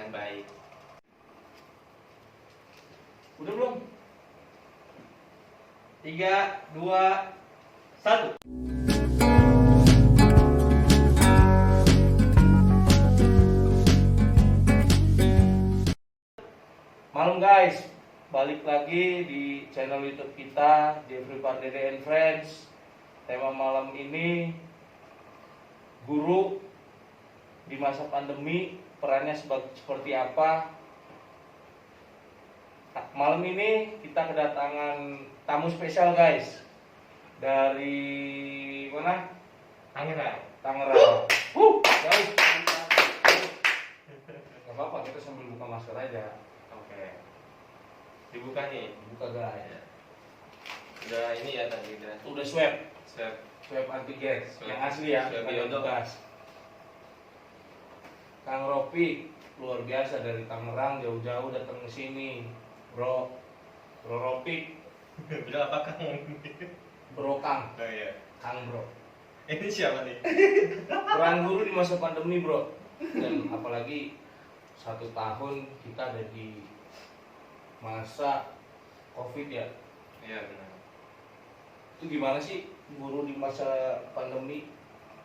dengan baik. Udah belum? 3, 2, 1. Malam guys, balik lagi di channel YouTube kita Jeffrey Pardede and Friends. Tema malam ini guru di masa pandemi, perannya seperti apa. Malam ini kita kedatangan tamu spesial guys. Dari mana? Tangerang. Guys. Gak apa-apa, kita sambil buka masker aja. Oke. Dibuka nih. Buka guys. Udah ini ya tadi Udah swab antigen yang asli ya, swab bukan yang biodo. bekas. Kang Ropi luar biasa dari Tangerang jauh-jauh datang ke sini, bro Ropi, Bilang apa Kang? bro Kang, Oh iya. Kang bro. Ini siapa nih? Peran guru di masa pandemi bro, dan apalagi 1 tahun kita ada di masa COVID ya. Iya benar. Itu gimana sih guru di masa pandemi?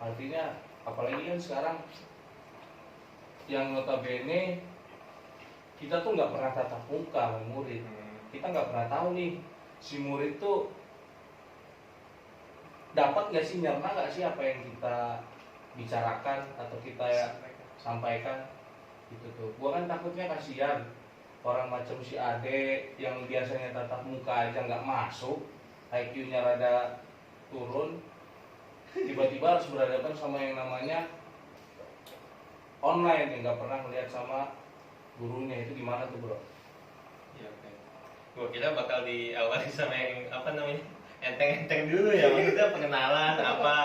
Artinya apalagi kan sekarang yang notabene kita tuh nggak pernah tatap muka sama murid. Kita nggak pernah tahu nih si murid tuh dapat nggak sih, nyerna nggak sih apa yang kita bicarakan atau kita sampaikan gitu tuh. Gua kan takutnya kasihan orang macam si Ade yang biasanya tatap muka aja nggak masuk, IQ-nya rada turun, tiba-tiba harus berhadapan sama yang namanya online yang nggak pernah melihat sama gurunya. Itu gimana tuh bro? Iya oke. Gua kira bakal diawali sama yang apa namanya? Enteng-enteng dulu ya, maksudnya pengenalan apa.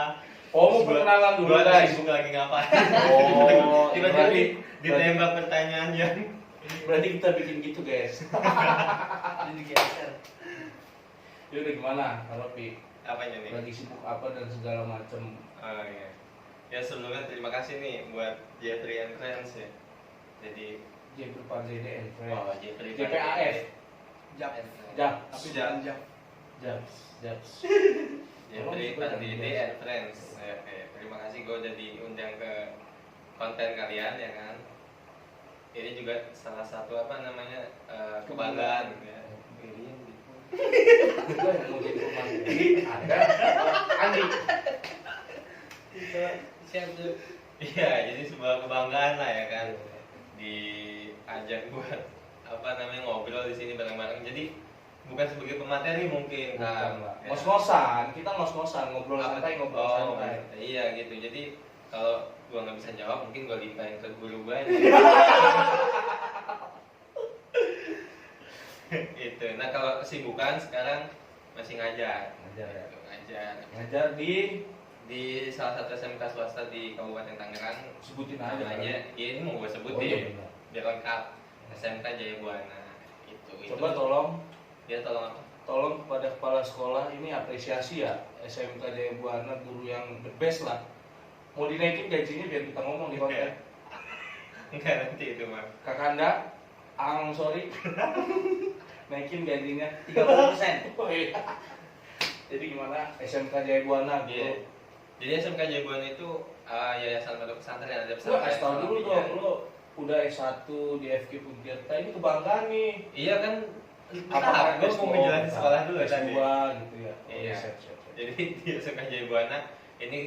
Oh, mau perkenalan dulu Gua guys. sibuk lagi ngapain. Oh, Tiba-tiba berarti- ditembak pertanyaan yang Berarti kita bikin gitu guys. Ini geser. Ya udah gimana, Ropi? apanya nih? Lagi sibuk apa dan segala macam. Oh iya. Ya sebelumnya terima kasih nih buat Jeffrey and Friends ya. Jadi Jeffrey Pardede and Friends. oh Jeffrey JPAF. Jap. Tapi Jap. Japs. Jeffrey Pardede and Friends. Ya, oke. Terima kasih gue udah diundang ke konten kalian ya kan. Ini juga salah satu apa namanya kebanggaan ya. Gue yang mau jadi pemain. Ada Andi. Siap tuh. Iya, jadi sebuah kebanggaan lah ya kan. Diajak buat apa namanya ngobrol di sini bareng-bareng. Jadi bukan sebagai pemateri mungkin kan. Ya. Ngos-ngosan, kita ngos-ngosan, ngobrol santai, ngobrol santai. Iya gitu. Jadi kalau gua nggak bisa jawab, mungkin gua limpahin ke guru gua aja. Gitu. Nah kalau kesibukan sekarang masih ngajar. Ngajar ya. Ngajar Ngajar di salah satu SMK swasta di Kabupaten Tangerang. sebutin aja. Namanya, ya ini mau gua Oh, sebutin. iya, benar. Biar lengkap. SMK Jaya Buana. Coba tolong Tolong apa? tolong kepada kepala sekolah ini apresiasi ya SMK Jaya Buana, guru yang the best lah. Mau dinaikin gajinya biar kita ngomong di konten. Enggak nanti itu mah. Kakanda, sorry. Naikin gajinya 30%. Oh, iya. Jadi gimana SMK Jaya Buana gitu? Iya. Jadi SMK Jaya Buana itu yayasan pondok pesantren, ada Gua pesantren. kasih tau dulu Iya. dong, lo udah S1 di FK Pugirta, ini kebanggaan nih. Iya kan. Apakah Gue mau menjalani sekolah dulu S2 tadi. gitu ya? Oh, Iya. siap. Jadi di SMK Jaya Buana ini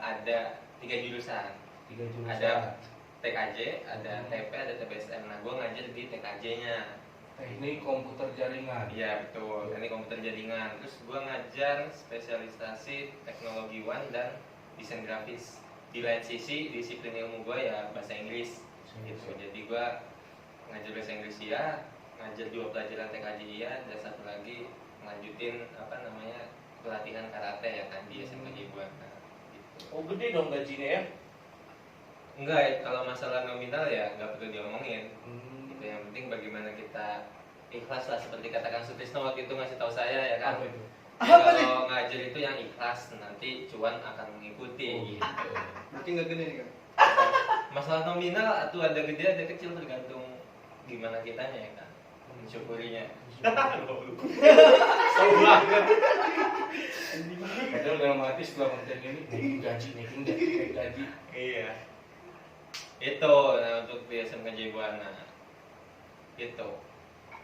ada 3 jurusan. 3 jurusan. Ada TKJ, ada TP, ada TPSM. Nah, gue ngajar di TKJ-nya. Teknik komputer jaringan. Iya betul, ini komputer jaringan. Terus gue ngajar spesialisasi teknologi one dan desain grafis. Di lain sisi disiplin ilmu gue ya bahasa Inggris. Gitu. Jadi gue ngajar bahasa Inggris ya, ngajar 2 pelajaran TKJ ya, dan satu lagi lanjutin apa namanya pelatihan karate ya kan di SMK Jaya Buana. Gitu. Oh gede dong gajinya ya? Enggak, kalau masalah nominal ya nggak perlu diomongin. Hmm. Gitu. Yang penting bagaimana kita ikhlas lah, seperti katakan Sutisno waktu itu ngasih tahu saya ya kan. Apa itu? Kalau ngajar itu yang ikhlas, nanti cuan akan mengikuti gitu. Berarti nggak gede nih kan? masalah nominal atau ada gede ada kecil tergantung gimana kitanya ya kan mensyukurinya. Tahu banget. Padahal dalam hati setelah konten ini naikin gaji. Iya. Itu nah, untuk di SMK Buana. Itu.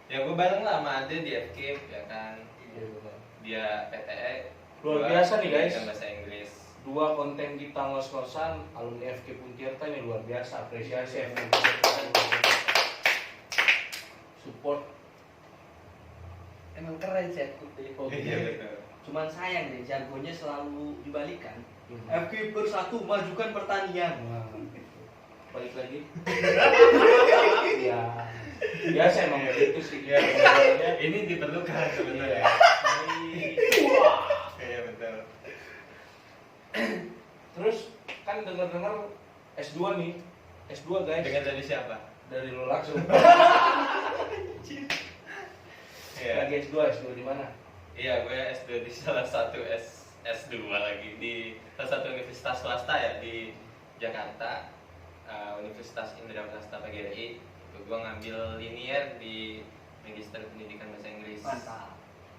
Ya gue bareng lah sama Ade di FKIP ya kan. Iya benar. Dia PTE. Luar gua biasa nih, guys. pendidikan bahasa Inggris. Dua konten kita ngos-ngosan alumni FK Puntirta ini luar biasa, apresiasi FK support. Emang keren sih FKIP. Oh, Iya betul. Cuman sayang deh jargonnya selalu dibalikan. Iya. FKIP bersatu majukan pertanian. Nah, balik lagi. Ya, biasa emang begitu sih. Ya, Sebenarnya. ini diperlukan sebenarnya. Wah. Iya betul. Terus kan dengar-dengar S2 nih. S2 guys. Dengar dari siapa? Dari lo langsung. Iya. Lagi S2 di mana? Iya, gue S2 di salah satu S2 lagi di salah satu universitas swasta ya di Jakarta, Universitas Indra Prasta PGRI. Itu gue ngambil linier di Magister Pendidikan Bahasa Inggris. Mantap.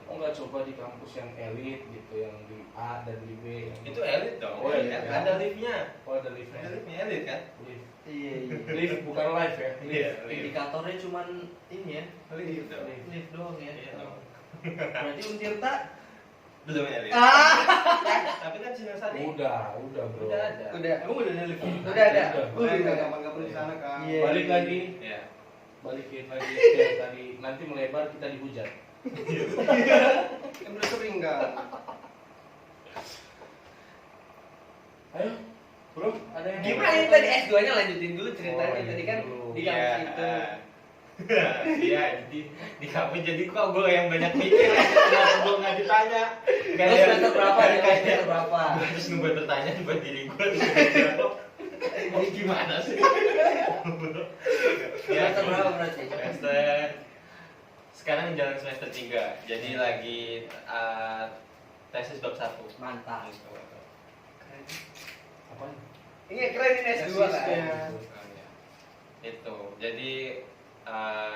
Oh nggak coba di kampus yang elit gitu, yang di A dan di B. Itu elit dong. Oh, kan? iya. Ada liftnya. Oh ada liftnya. Ada liftnya elit kan? Lift. Iya iya. Lift bukan live ya. Iya, lift. Indikatornya cuman ini ya, Lift dong. lift doang ya. Iya dong. Berarti Untirta Belum elit. Tapi kan Sinar Sari Udah bro. udah ada. udah. Emang udah ada lift? Udah ada. Udah. Nggak perlu di sana kan? Iya. Balik lagi, Iya. balikin lagi kayak tadi. Nanti melebar kita dihujat. Kan udah sering kan? Ayo, bro, ada yang Gimana ini tadi S2-nya lanjutin dulu ceritanya Oh, iya, tadi kan dulu. di kampus itu. Iya, di kampus jadi kok gue yang banyak mikir ya. Kenapa gue nggak ditanya? Terus semester berapa nih? Semester berapa? Gue harus nunggu pertanyaan buat diri gue. Ini gimana sih? Semester berapa berarti? Semester sekarang jalan semester 3. Jadi lagi tesis bab 1. Mantap. Gitu. Keren. apa? Ini keren ini S2 kan. Tesisnya. Itu. Jadi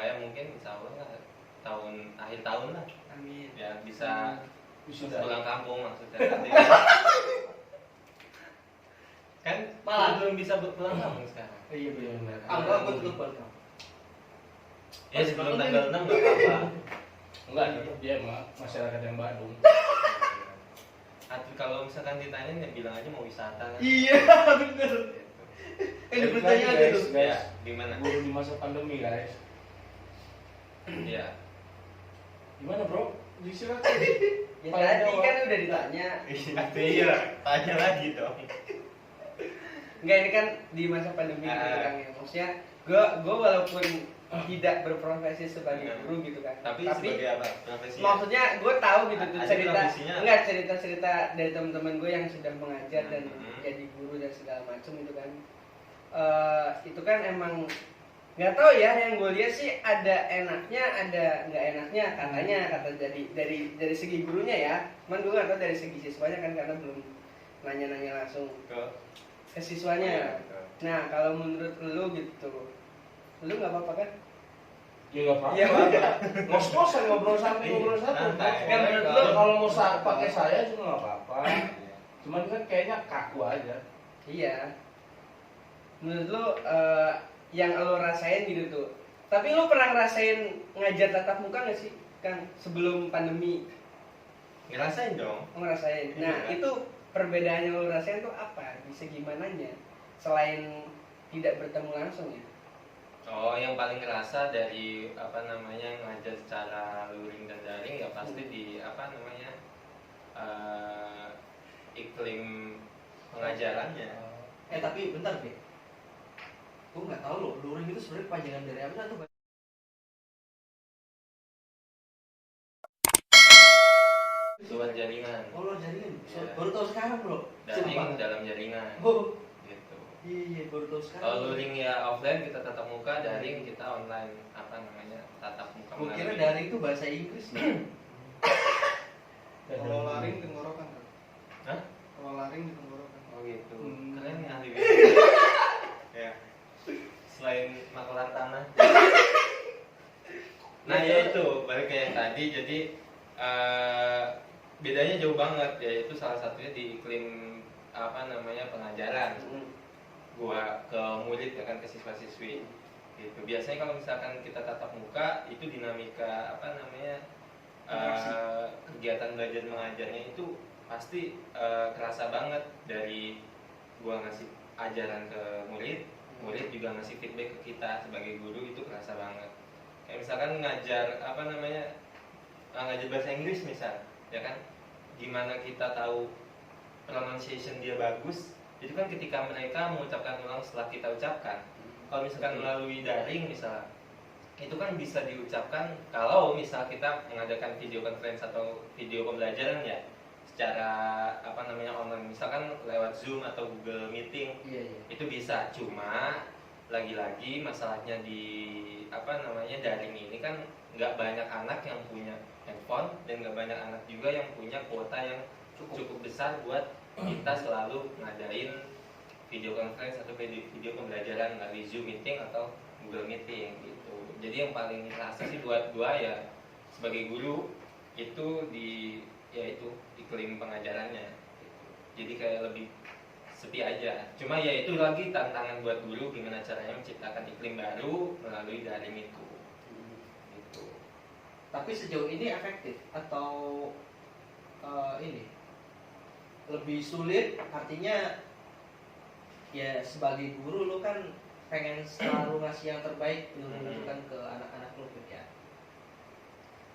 ya mungkin insya Allah lah tahun akhir tahun lah Amin. ya bisa Wisuda. pulang kampung maksudnya. Kan Malah. belum bisa pulang kampung sekarang. Iya Iya, benar. Enggak, gue tutup welcome. Ya sebelum tanggal 6 nggak apa-apa. Enggak, tetap dia mah masyarakat yang Bandung. Atau kalau misalkan ditanya ya bilang aja mau wisata kan. Iya, bener. Balik Ini lagi, pertanyaan guys, itu. Ya, gimana? Guru di masa pandemi guys. Iya. Gimana bro? Disilakan. Ya Paling tadi jawab. kan udah ditanya. Iya, tanya lagi dong. Enggak, ini kan di masa pandemi gitu kan ya. Maksudnya gue walaupun tidak berprofesi sebagai guru gitu kan. Tapi sebagai apa? Profesinya? Maksudnya gue tahu gitu tuh Ada cerita, profesinya? enggak cerita-cerita dari teman-teman gue yang sudah mengajar dan Hmm. jadi guru dan segala macam itu kan. Itu kan emang nggak tahu ya, yang gue lihat sih ada enaknya ada nggak enaknya katanya, kata dari segi gurunya ya. Cuman gue nggak tahu dari segi siswanya kan karena belum nanya-nanya langsung ke siswanya. Nah kalau menurut lu gitu, lu nggak apa-apa kan? Ya nggak apa-apa. Iya, apa-apa. Ngos-ngosan ngobrol satu. Santai. Kan menurut lu? Kalau mau pakai saya juga nggak apa-apa. Cuman kan kayaknya kaku aja. Iya. Menurut lu yang lu rasain gitu tuh. Tapi lu pernah ngerasain ngajar tatap muka nggak sih? Kan sebelum pandemi Ngerasain dong. lu ngerasain. Nah, Iya. itu perbedaannya lu rasain tuh apa? Di segi mananya? Selain tidak bertemu langsung ya. Oh, yang paling ngerasa dari apa namanya ngajar secara luring dan daring ya pasti di apa namanya iklim pengajarannya. Tapi bentar deh. Gue nggak tahu loh, luring itu sebenarnya kepanjangan dari apa tuh? Luar jaringan. Oh, luar jaringan. Iya. Baru tahu sekarang, Bro. Daring dalam jaringan. Oh, Gitu. iya, baru tahu sekarang. Kalau luring ya offline kita tatap muka, daring kita online apa namanya tatap muka. Gue kira melalui- daring itu bahasa Inggris nih. Kalau laring di tenggorokan kan? Hah? Kalau laring di tenggorokan. Oh gitu. Hmm. Kalian ahli. Ya. Nah ya itu balik ke yang tadi, jadi bedanya jauh banget, yaitu salah satunya di iklim pengajaran. Gua ke murid ya kan, ke siswa-siswi gitu. Biasanya kalau misalkan kita tatap muka itu dinamika kegiatan belajar mengajarnya itu pasti kerasa banget, dari gua ngasih ajaran ke murid, murid juga ngasih feedback ke kita sebagai guru, itu kerasa banget. Kayak misalkan ngajar ngajar bahasa Inggris misal, ya kan, gimana kita tahu pronunciation dia bagus, itu kan ketika mereka mengucapkan ulang setelah kita ucapkan. Kalau misalkan melalui daring misal, itu kan bisa diucapkan kalau misal kita mengadakan video conference atau video pembelajaran ya secara online, misalkan lewat Zoom atau Google Meeting. Itu bisa. Cuma lagi-lagi masalahnya di daring ini kan nggak banyak anak yang punya handphone, dan nggak banyak anak juga yang punya kuota yang cukup besar buat kita selalu ngadain video conference atau video pembelajaran melalui Zoom Meeting atau Google Meeting gitu. Jadi yang paling terasa sih buat gua ya sebagai guru itu itu iklim pengajarannya gitu. Jadi kayak lebih sepi aja. Cuma ya itu lagi tantangan buat guru, gimana caranya menciptakan iklim baru melalui daring itu. Gitu. Tapi sejauh ini efektif atau ini lebih sulit? Artinya ya sebagai guru lu kan pengen selalu ngasih yang terbaik ilmu kan ke anak-anak lu ya.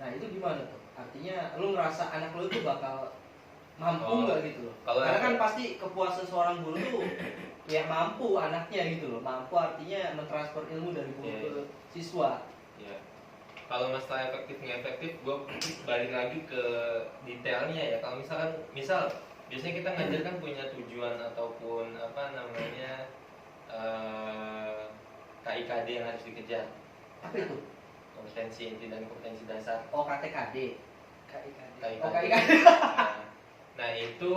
Nah itu gimana tuh? Artinya lu ngerasa anak lu itu bakal mampu nggak gitu loh? Karena kan pasti kepuasan seorang guru tuh ya mampu anaknya gitu loh. Mampu artinya mentransfer ilmu dari guru ke siswa. Ya. Kalau masalah efektif nggak efektif, gue balik lagi ke detailnya ya. Kalau misal biasanya kita ngajar kan punya tujuan ataupun KIKD yang harus dikejar. Apa itu? Kompetensi inti dan kompetensi dasar. Oh, KTKD. KIKD. Oh, KIKD. Nah itu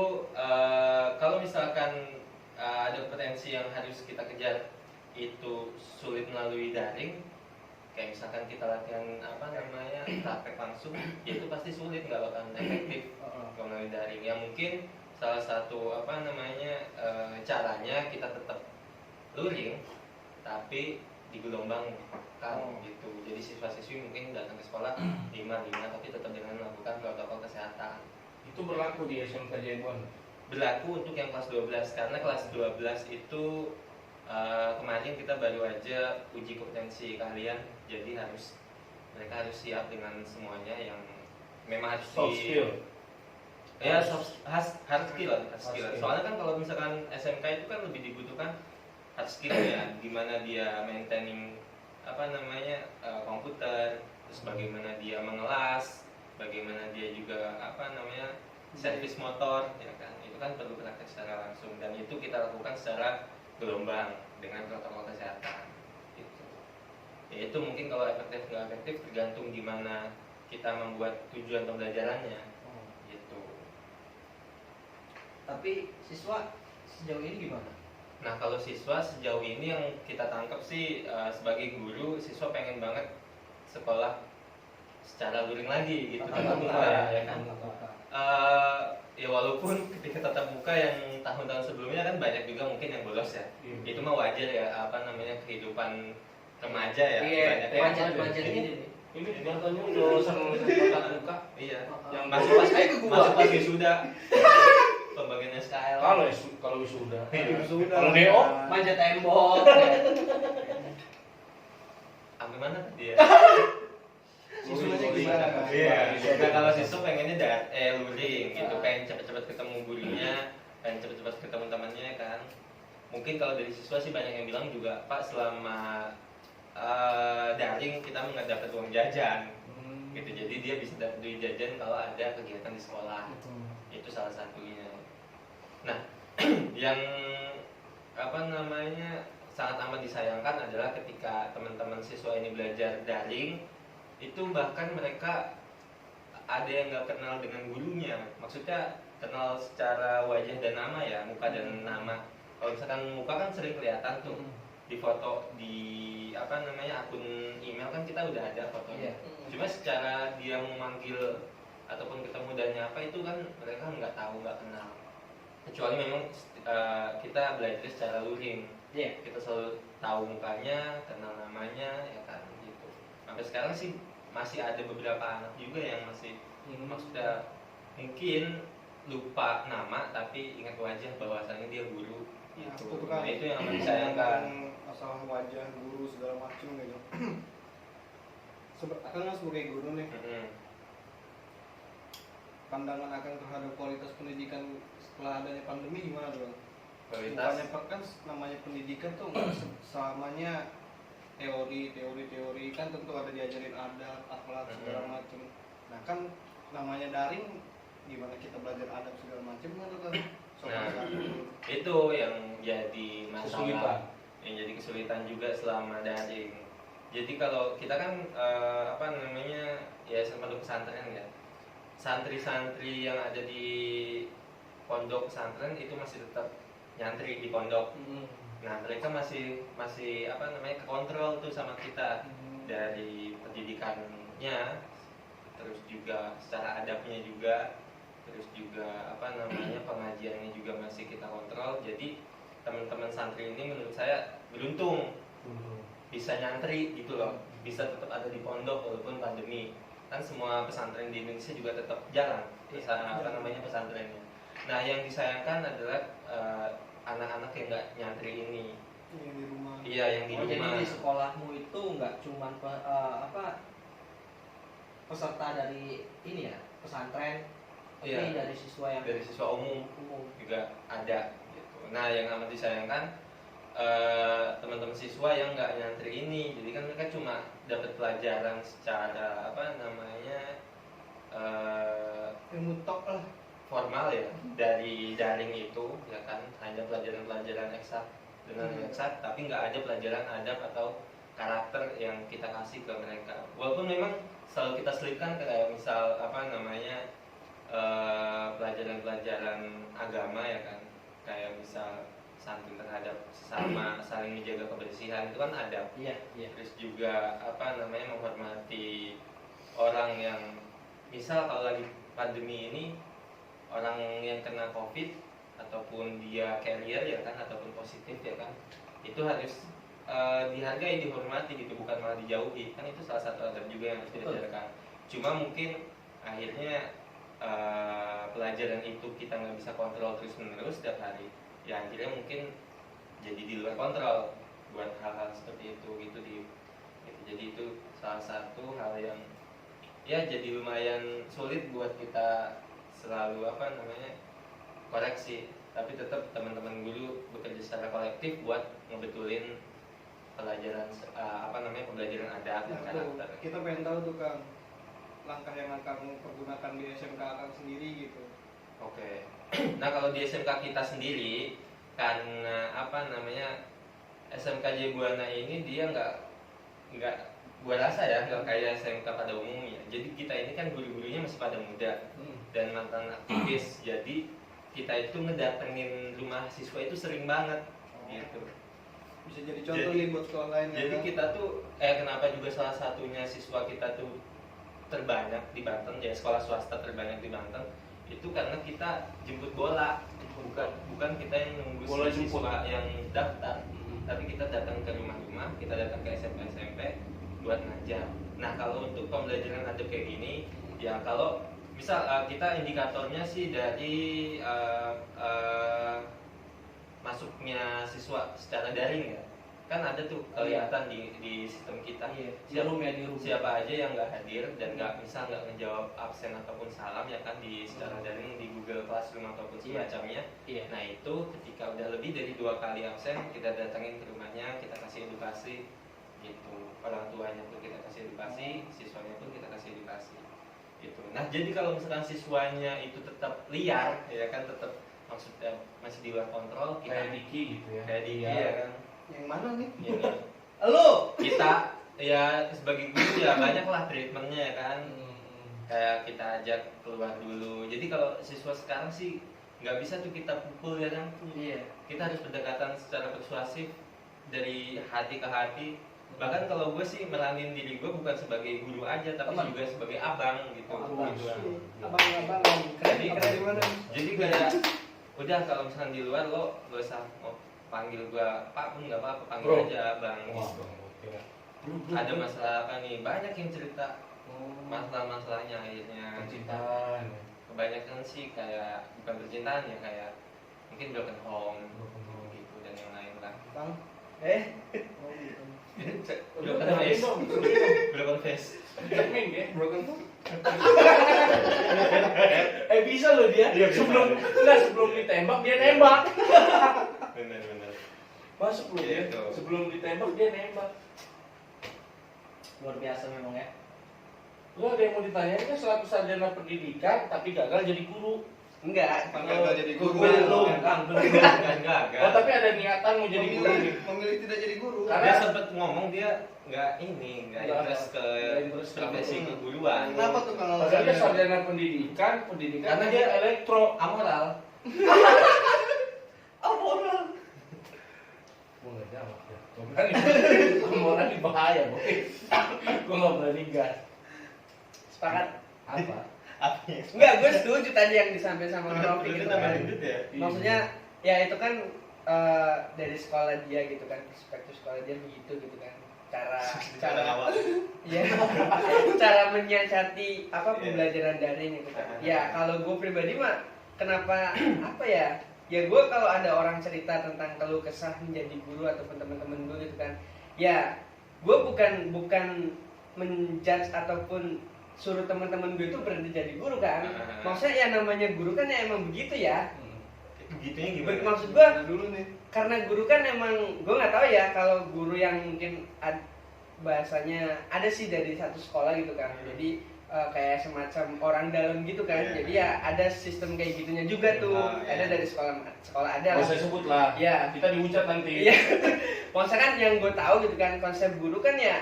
kalau misalkan ada kompetensi yang harus kita kejar itu sulit melalui daring, kayak misalkan kita latihan praktek langsung, ya itu pasti sulit, nggak bakalan efektif kalau melalui daring. Yang mungkin salah satu caranya kita tetap luring tapi digelombang kan gitu. Jadi siswa-siswi mungkin datang ke sekolah 5 tapi tetap dengan melakukan protokol kesehatan. Itu berlaku di SMK Jayapura? Berlaku untuk yang kelas 12, karena kelas 12 itu kemarin kita baru aja uji kompetensi keahlian, jadi mereka harus siap dengan semuanya yang memang harus soft skill. Ya hard skill. Soalnya kan kalau misalkan SMK itu kan lebih dibutuhkan hard skill ya, gimana dia maintaining komputer, terus bagaimana dia mengelas, bagaimana dia juga servis motor, ya kan, itu kan perlu praktek secara langsung, dan itu kita lakukan secara gelombang dengan protokol kesehatan. Gitu. Ya itu mungkin kalau efektif nggak efektif tergantung gimana kita membuat tujuan pembelajarannya. Gitu. Tapi siswa sejauh ini gimana? Nah kalau siswa sejauh ini yang kita tangkap sih sebagai guru, siswa pengen banget sekolah secara luring lagi gitu, tatap muka ya kan. Ya walaupun ketika tatap muka yang tahun-tahun sebelumnya kan banyak juga mungkin yang bolos ya. Itu mah wajar ya, kehidupan remaja ya. Remaja ini. Ini katanya udah seneng tatap muka. Iya. Yang Masuk pas wisuda. Pembagian SKL. Kalau wisuda. Kalau DO Manjat tembok. Sampai mana tadi ya? Siswanya gimana? Iya. Nah kalau siswa pengennya luring gitu, pengen cepet-cepet ketemu gurunya, pengen cepet-cepet ketemu temannya kan. Mungkin kalau dari siswa sih banyak yang bilang juga, Pak selama daring kita nggak dapat uang jajan, gitu. Jadi dia bisa dapat duit jajan kalau ada kegiatan di sekolah. Itu salah satunya. Nah, yang sangat amat disayangkan adalah ketika teman-teman siswa ini belajar daring, itu bahkan mereka ada yang nggak kenal dengan gurunya. Maksudnya kenal secara wajah dan nama ya, muka dan nama. Kalau misalkan muka kan sering kelihatan tuh, foto di apa namanya akun email kan kita udah ada fotonya. Iya. Cuma secara dia memanggil ataupun ketemu dan nyapa itu kan mereka nggak tahu, nggak kenal. Kecuali memang kita belajar secara luring. Iya. Kita selalu tahu mukanya, kenal namanya, ya kan gitu. Sampai sekarang sih masih ada beberapa anak juga yang masih maksudnya mungkin lupa nama tapi ingat wajah bahwasannya dia guru. Ya, Gitu. itu kan. Nah, itu yang amat disayangkan. Masalah wajah guru segala macam gitu. Akan kan sebagai guru nih, pandangan akan terhadap kualitas pendidikan setelah adanya pandemi gimana bro? Kualitas Bukannya kan namanya pendidikan tuh nggak selamanya teori kan tentu ada diajarin adab, akhlak segala macam. Nah kan namanya daring gimana kita belajar adab segala macam kan tuh Nah, itu yang jadi masalah, Kesulitan. yang jadi kesulitan juga selama daring. Jadi kalau kita kan apa namanya ya pondok pesantren ya, santri-santri yang ada di pondok pesantren itu masih tetap nyantri di pondok. Nah mereka masih apa namanya kekontrol tuh sama kita dari pendidikannya, terus juga secara adabnya juga, terus juga apa namanya pengajiannya juga masih kita kontrol. Jadi teman-teman santri ini menurut saya beruntung bisa nyantri gitu loh, bisa tetap ada di pondok walaupun pandemi. Kan semua pesantren di Indonesia juga tetap jalan apa namanya pesantrennya. Nah yang disayangkan adalah anak-anak yang nggak nyantri ini. yang di rumah. Iya yang di Jadi rumah. di sekolahmu itu nggak cuman peserta dari ini ya pesantren, tapi Iya. dari siswa yang Dari siswa umum umum. juga ada gitu. Nah yang amat disayangkan teman-teman siswa yang nggak nyantri ini, jadi kan mereka cuma dapat pelajaran secara apa namanya Ilmu tok lah. formal ya dari daring itu ya kan, hanya pelajaran-pelajaran eksak dengan eksak, tapi nggak ada pelajaran adab atau karakter yang kita kasih ke mereka. Walaupun memang selalu kita selipkan kayak misal apa namanya pelajaran-pelajaran agama ya kan, kayak misal santun terhadap sesama, saling menjaga kebersihan itu kan adab. Iya, iya. Terus juga apa namanya menghormati orang yang misal kalau lagi pandemi ini orang yang kena COVID ataupun dia carrier ya kan ataupun positif ya kan, itu harus dihargai, dihormati gitu, bukan malah dijauhi. Kan itu salah satu adab juga yang harus diajarkan. Cuma mungkin akhirnya pelajaran itu kita nggak bisa kontrol terus menerus setiap hari, ya akhirnya mungkin jadi di luar kontrol buat hal-hal seperti itu gitu gitu. Jadi itu salah satu hal yang ya jadi lumayan sulit buat kita selalu apa namanya koreksi, tapi tetap teman-teman guru bekerja secara kolektif buat ngebetulin pelajaran apa namanya pembelajaran adab dan Nah, tuh, karakter. kita pengen tahu tuh Kang langkah yang akan pergunakan di SMK Kang sendiri gitu. Oke. Nah kalau di SMK kita sendiri, karena apa namanya SMK Buana ini dia nggak gua rasa ya nggak kayak SMK pada umumnya. Jadi kita ini kan guru-gurunya masih pada muda dan mantan aktivis. Jadi kita itu ngedatengin rumah siswa itu sering banget gitu. Bisa jadi contoh Jadi- nih buat sekolah lain ya, Jadi Kang. kita tuh kenapa juga salah satunya siswa kita tuh terbanyak di Banten ya, sekolah swasta terbanyak di Banten itu karena kita jemput bola, bukan kita yang nunggu Bola siswa yang daftar, tapi kita datang ke rumah-rumah, kita datang ke SMP buat ngajar. Nah kalau untuk pembelajaran adab kayak gini ya, kalau misal kita indikatornya sih dari masuknya siswa secara daring ya, kan ada tuh kelihatan di sistem kita Iya, di siapa, room ya, di room. siapa aja yang nggak hadir dan nggak ngejawab absen ataupun salam ya kan di secara daring di Google Classroom ataupun Iya. semacamnya. Iya. Nah itu ketika udah lebih dari 2 kali absen kita datangin ke rumahnya, kita kasih edukasi gitu, orang tuanya pun kita kasih edukasi, siswanya pun kita kasih edukasi gitu. Nah jadi kalau misalkan siswanya itu tetap liar ya kan, tetap maksudnya masih di luar kontrol, Kayak kita Diki gitu ya. kayak di Iya. ya kan Yang mana nih? ini Lu kita ya sebagai guru ya banyak lah treatmentnya ya kan, kayak kita ajak keluar dulu. Jadi kalau siswa sekarang sih nggak bisa tuh kita pukul ya kan, iya. kita harus pendekatan secara persuasif dari hati ke hati. Bahkan kalau gue sih meranin diri gue bukan sebagai guru aja, tapi Teman. juga sebagai abang gitu. Abang. Abang-abang keren Jadi keren gimana? Jadi kayak udah kalau misalnya di luar lo gak usah mau panggil gue Pak pun nggak apa-apa, panggil Bro. aja abang. Wah, Gitu. oke. Ada masalah apa nih? Banyak yang cerita Oh, masalah-masalahnya akhirnya. percintaan. Kebanyakan sih kayak bukan percintaan ya, kayak mungkin broken home gitu dan yang lain lah. Bang, Oh, gitu. Broken Udah, face, dong. broken face. Cermin ya. broken home. Bisa loh dia. Iya, bisa. Sebelum ditembak dia nembak. Bener-bener. Masuk loh dia. Gitu. Sebelum ditembak dia nembak. Luar biasa memang ya. Lo ada yang mau ditanyain kan selaku sarjana pendidikan tapi gagal jadi guru. Enggak. Gagal jadi guru. Belum. Enggak. Oh tapi ada niatan mau jadi guru nih. Memilih tidak jadi guru. Karena- Dia sempet ngomong dia nggak Nggak interest ke nggak interest ke profesi guru. keguruan. Kenapa tuh kalau Padahal dia sarjana pendidikan Karena dia elektro. Amoral. Gue nggak jawab ya. Amoral ini bahaya boy. Gue nggak berani gas. Sepakat. Apa? Enggak, gue setuju tadi yang disampaikan sama Rofi Itu gitu nama kan. gendut ya. Maksudnya ya itu kan dari sekolah dia gitu kan, perspektif sekolah dia begitu gitu kan. Cara awal. ya cara menyiasati apa Iya. pembelajaran daring gitu kan. Ya kalau gue pribadi mah kenapa apa ya? Ya gue kalau ada orang cerita tentang keluh kesah menjadi guru ataupun teman-teman gue gitu kan. Ya gue bukan menjudge ataupun suruh teman-teman gue itu berhenti jadi guru kan. Maksudnya ya namanya guru kan ya emang begitu ya. Begitunya gimana? Maksud gue Nah, dulu nih. karena guru kan emang gue nggak tahu ya kalau guru yang mungkin bahasanya ada sih dari satu sekolah gitu kan. Jadi kayak semacam orang dalam gitu kan. Iya. Jadi ya ada sistem kayak gitunya juga tuh. Iya. Ada dari sekolah ada Gak lah. usah sebut lah. Iya. Kita dihujat nanti. Iya. Maksudnya kan yang gue tahu gitu kan konsep guru kan ya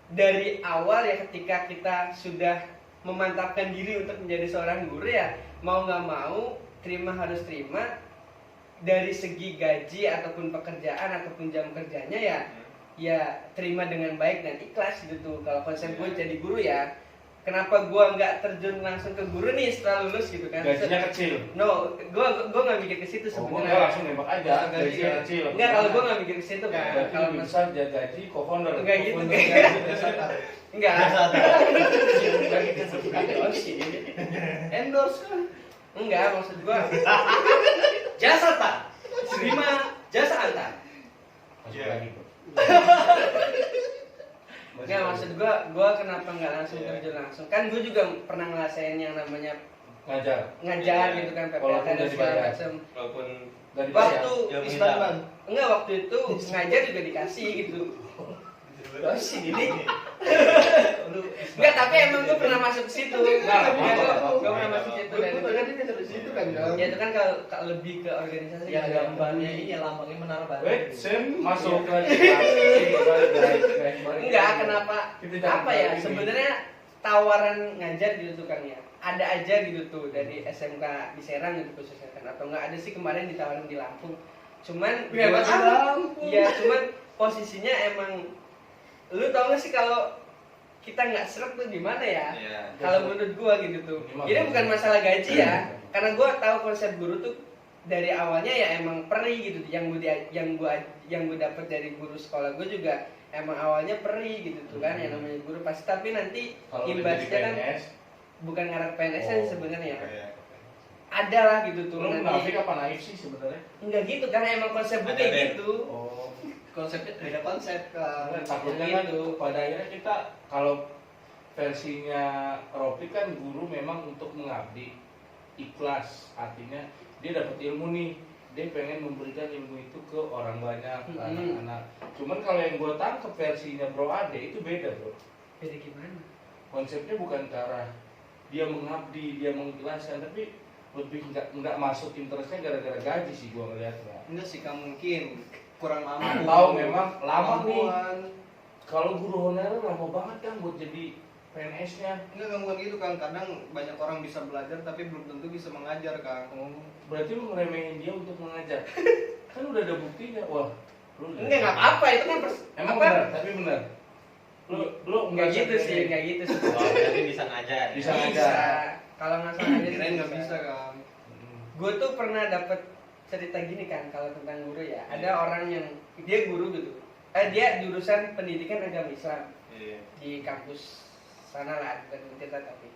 dari awal ya ketika kita sudah memantapkan diri untuk menjadi seorang guru ya mau nggak mau harus terima dari segi gaji ataupun pekerjaan ataupun jam kerjanya ya terima dengan baik dan ikhlas gitu tuh kalau konsep gue jadi guru ya. Kenapa gue nggak terjun langsung ke guru nih setelah lulus gitu kan? Gajinya kecil. No, gue nggak mikir ke situ Oh, gue sebenarnya. langsung nembak aja. Gajinya kecil. Enggak, kalau gue nggak mikir ke situ kan. Berarti Kalau lebih besar dia gaji co-founder. Enggak gitu, Co-founder kayak- gaji. enggak. Endorse kan. Enggak, maksud gue jasa tak terima jasa antar. Masuk Iya. lagi, bro. Enggak, maksud gue kenapa nggak langsung terjun langsung? Kan gue juga pernah ngerasain yang namanya ngajar. ngajar Iya. gitu kan, Walaupun PPLK dan nggak segala dibayar. macam. Walaupun Gak dibayar. Waktu ilmu Istan hitam. bang. enggak waktu itu ngajar juga dikasih gitu. Terus ini. Enggak, tapi emang gue pernah masuk ke situ. Nggak, Gue apa-apa. pernah masuk ke situ dan itu kan dari situ kan Bang. ya itu kan kalau lebih ke organisasi Yang gitu. gambarnya ini ya lambangnya menara Wait, Bandung. Sam masuk lagi. Balik. Enggak, kenapa? Kita jangan Apa ya? balik ini. Sebenarnya tawaran ngajar gitu tuh kan ya. Ada aja gitu tuh dari SMK di Serang gitu khususnya kan. Atau enggak ada sih kemarin ditawarin di Lampung. Cuman Wih, hebat gua- di Lampung. Iya, cuman posisinya emang lu tau gak sih kalau kita nggak seret tuh gimana ya? Iya. Kalau menurut gua gitu tuh. Minimal Ini bukan gaji. masalah gaji ya. Karena gua tahu konsep guru tuh dari awalnya ya emang perih gitu. Yang gua dapet dari guru sekolah gua juga emang awalnya perih gitu tuh kan. Yang namanya guru pasti, tapi nanti Kalau udah jadi imbasnya kan PNS, bukan ngarep PNS Oh, sebenarnya. Iya. Ada lah gitu tuh lu nanti. munafik apa naif sih sebenarnya? Enggak gitu kan emang konsep gua Ada, kayak Ben. gitu. Oh, Konsepnya beda konsep kan. takutnya kan pada akhirnya kita kalau versinya Ropi kan guru memang untuk mengabdi ikhlas, artinya dia dapat ilmu nih, dia pengen memberikan ilmu itu ke orang banyak, ke Mm-mm. anak-anak. Cuman kalau yang gue tangkap versinya Bro Ade itu beda bro. Beda gimana? Konsepnya bukan ke arah dia mengabdi, dia mengikhlaskan, tapi lebih nggak masuk interestnya gara-gara gaji sih gue ngeliatnya. Enggak sih, kamu mungkin kurang mampu. Tahu memang lama nih. Kemampuan. Kalau guru honorer lama banget kan buat jadi PNS-nya. Enggak gangguan gitu kan, kadang banyak orang bisa belajar tapi belum tentu bisa mengajar kan. Berarti lu ngeremehin dia untuk mengajar. Kan udah ada buktinya. Wah, Enggak apa-apa itu kan Emang apa? benar, tapi benar. Lu Enggak merasa gitu sih, kayak- enggak gitu sih. Oh, berarti bisa ngajar. Bisa ya? ngajar. Kalau nggak salah aja Kirain nggak bisa kan. Gue tuh pernah dapet cerita gini kan kalau tentang guru ya. Ada orang yang dia guru gitu. Dia jurusan pendidikan agama Islam Iya. di kampus sana lah, bukan kita tapi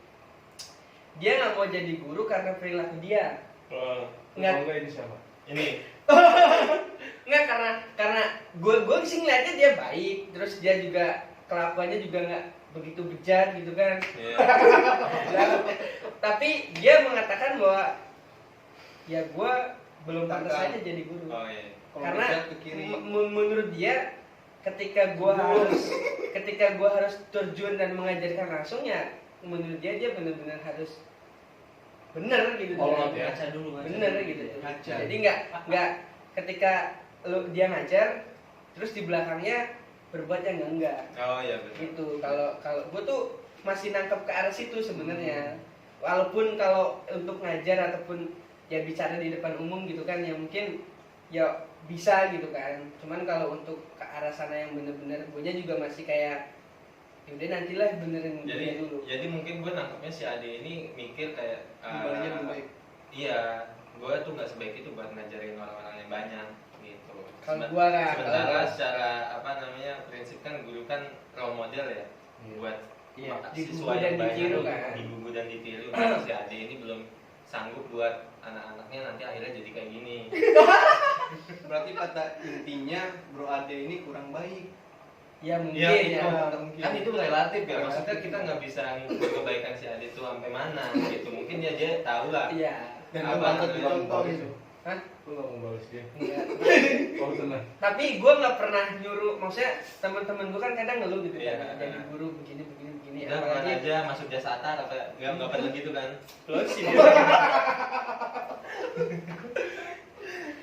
dia nggak mau jadi guru karena perilaku dia. Oh, Nggak. Enggak ini siapa? ini. Nggak karena gue sih ngeliatnya dia baik, terus dia juga kelakuannya juga nggak begitu bejat gitu kan. Iya. Dan- tapi dia mengatakan bahwa ya gue belum pantas Tanggal. aja jadi guru. Oh iya. Kalau Karena bejat ke kiri. menurut dia ketika gue harus terjun dan mengajarkan langsung ya menurut dia benar-benar harus bener gitu. Kolot ya. Ngaca dulu ngaca Bener dulu. gitu. Ngaca. Jadi nggak ketika dia ngajar terus di belakangnya berbuat yang enggak Oh iya betul. gitu. Kalau gue tuh masih nangkep ke arah situ sebenarnya. Walaupun kalau untuk ngajar ataupun ya bicara di depan umum gitu kan ya mungkin ya bisa gitu kan. Cuman kalau untuk ke arah sana yang bener-bener gue juga masih kayak yaudah nantilah benerin Jadi dulu. jadi mungkin gue nangkepnya si Ade ini mikir kayak Kembalinya belum baik. Iya, gue tuh nggak sebaik itu buat ngajarin orang-orang yang banyak gitu. Kalau Seben- gua nggak, sementara kalau- secara apa namanya prinsip kan guru kan role model ya buat Iya, siswa digugu yang dan banyak, ditiru kan. digugu dan ditiru. Nah, si Ade ini belum sanggup buat anak-anaknya nanti akhirnya jadi kayak gini. Berarti pada intinya Bro Ade ini kurang baik. Ya mungkin Ya, ya. Mungkin. Kan itu relatif ya, maksudnya kita nggak bisa ngukur kebaikan si Ade itu sampai mana gitu. Mungkin dia tahu lah. Iya. Dan Apa patut namanya? dicontoh gitu. Hah? Lu nggak mau balas dia. Enggak. Oh tenang. Tapi gue nggak pernah nyuruh, maksudnya teman-teman gue kan kadang ngeluh gitu Iya. kan, jadi guru begini. Udah kemana aja masuk jasa atar apa nggak pernah gitu kan? Lo sih.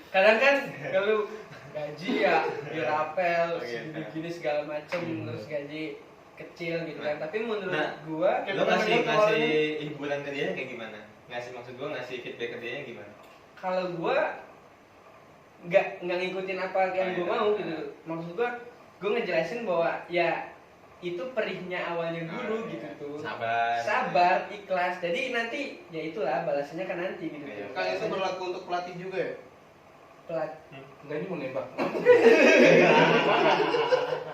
Kadang kan kalau gaji ya dirapel, Oh, gitu. gini segala macem, terus gaji kecil gitu kan. Tapi menurut Nah, gue, Lo ngasih hiburan ke dia kayak gimana? Maksud gue ngasih feedback ke dia gimana? kalau gue nggak ngikutin apa yang gue Oh, iya. mau gitu. Maksud gue ngejelasin bahwa ya itu perihnya awalnya guru gitu tuh. Sabar, ikhlas. Jadi nanti ya itulah balasannya kan nanti gitu. Iya. Kan itu berlaku untuk pelatih juga ya? Pelat. Enggak ini mau nembak.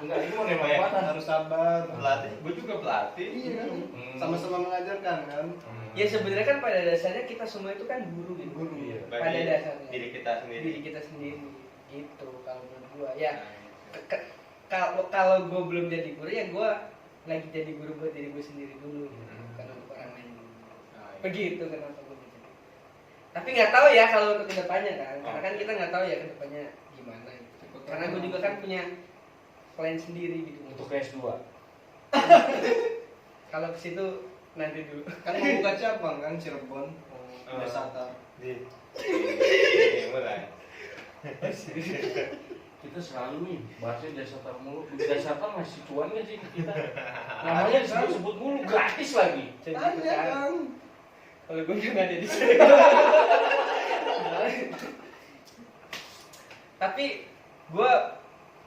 Enggak ini mau nembak Oh, iya. mana? Harus sabar. Pelatih, gue juga pelatih. Iya kan? Hmm. Sama-sama mengajarkan kan? Ya sebenarnya kan pada dasarnya kita semua itu kan guru gitu. Guru. Iya. Pada Bagi dasarnya. diri kita sendiri. Diri kita sendiri gitu kalau menurut gua. Ya Nah, kalau gue belum jadi guru ya gue lagi jadi guru buat diri gue sendiri dulu gitu. Bukan untuk orang lain dulu. iya. Begitu kenapa gue gitu. Tapi nggak tahu ya kalau untuk kedepannya kan, karena kan Oke. kita nggak tahu ya kedepannya gimana. Gitu. Karena gue juga kan punya plan sendiri gitu. Untuk S2. Kalau ke situ nanti dulu. Kan mau buka cabang kan Cirebon, Oh. Desa Tar. Di mulai. Kita selalu nih bahasnya jasa tar mulu. Jasa tar masih cuan nggak sih kita? Namanya disebut mulu gratis lagi. Jadi Tanya kan, kan. kalau gue nggak ada di sini. Tapi gue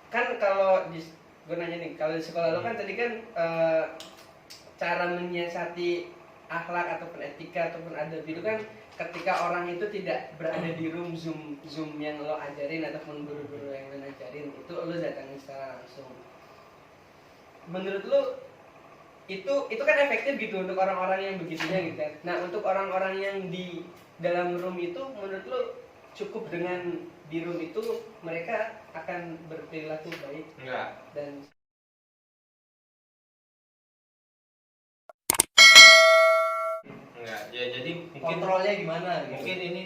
kan kalau di gue nanya nih, kalau di sekolah lo kan tadi kan cara menyiasati akhlak ataupun etika ataupun adab itu kan ketika orang itu tidak berada di room zoom yang lo ajarin ataupun guru-guru yang lo ajarin itu lo datangin secara langsung. Menurut lo itu kan efektif gitu untuk orang-orang yang begitunya gitu kan. Nah untuk orang-orang yang di dalam room itu menurut lo cukup dengan di room itu mereka akan berperilaku baik Enggak. dan Enggak. Ya jadi mungkin Kontrolnya gimana gitu? mungkin ini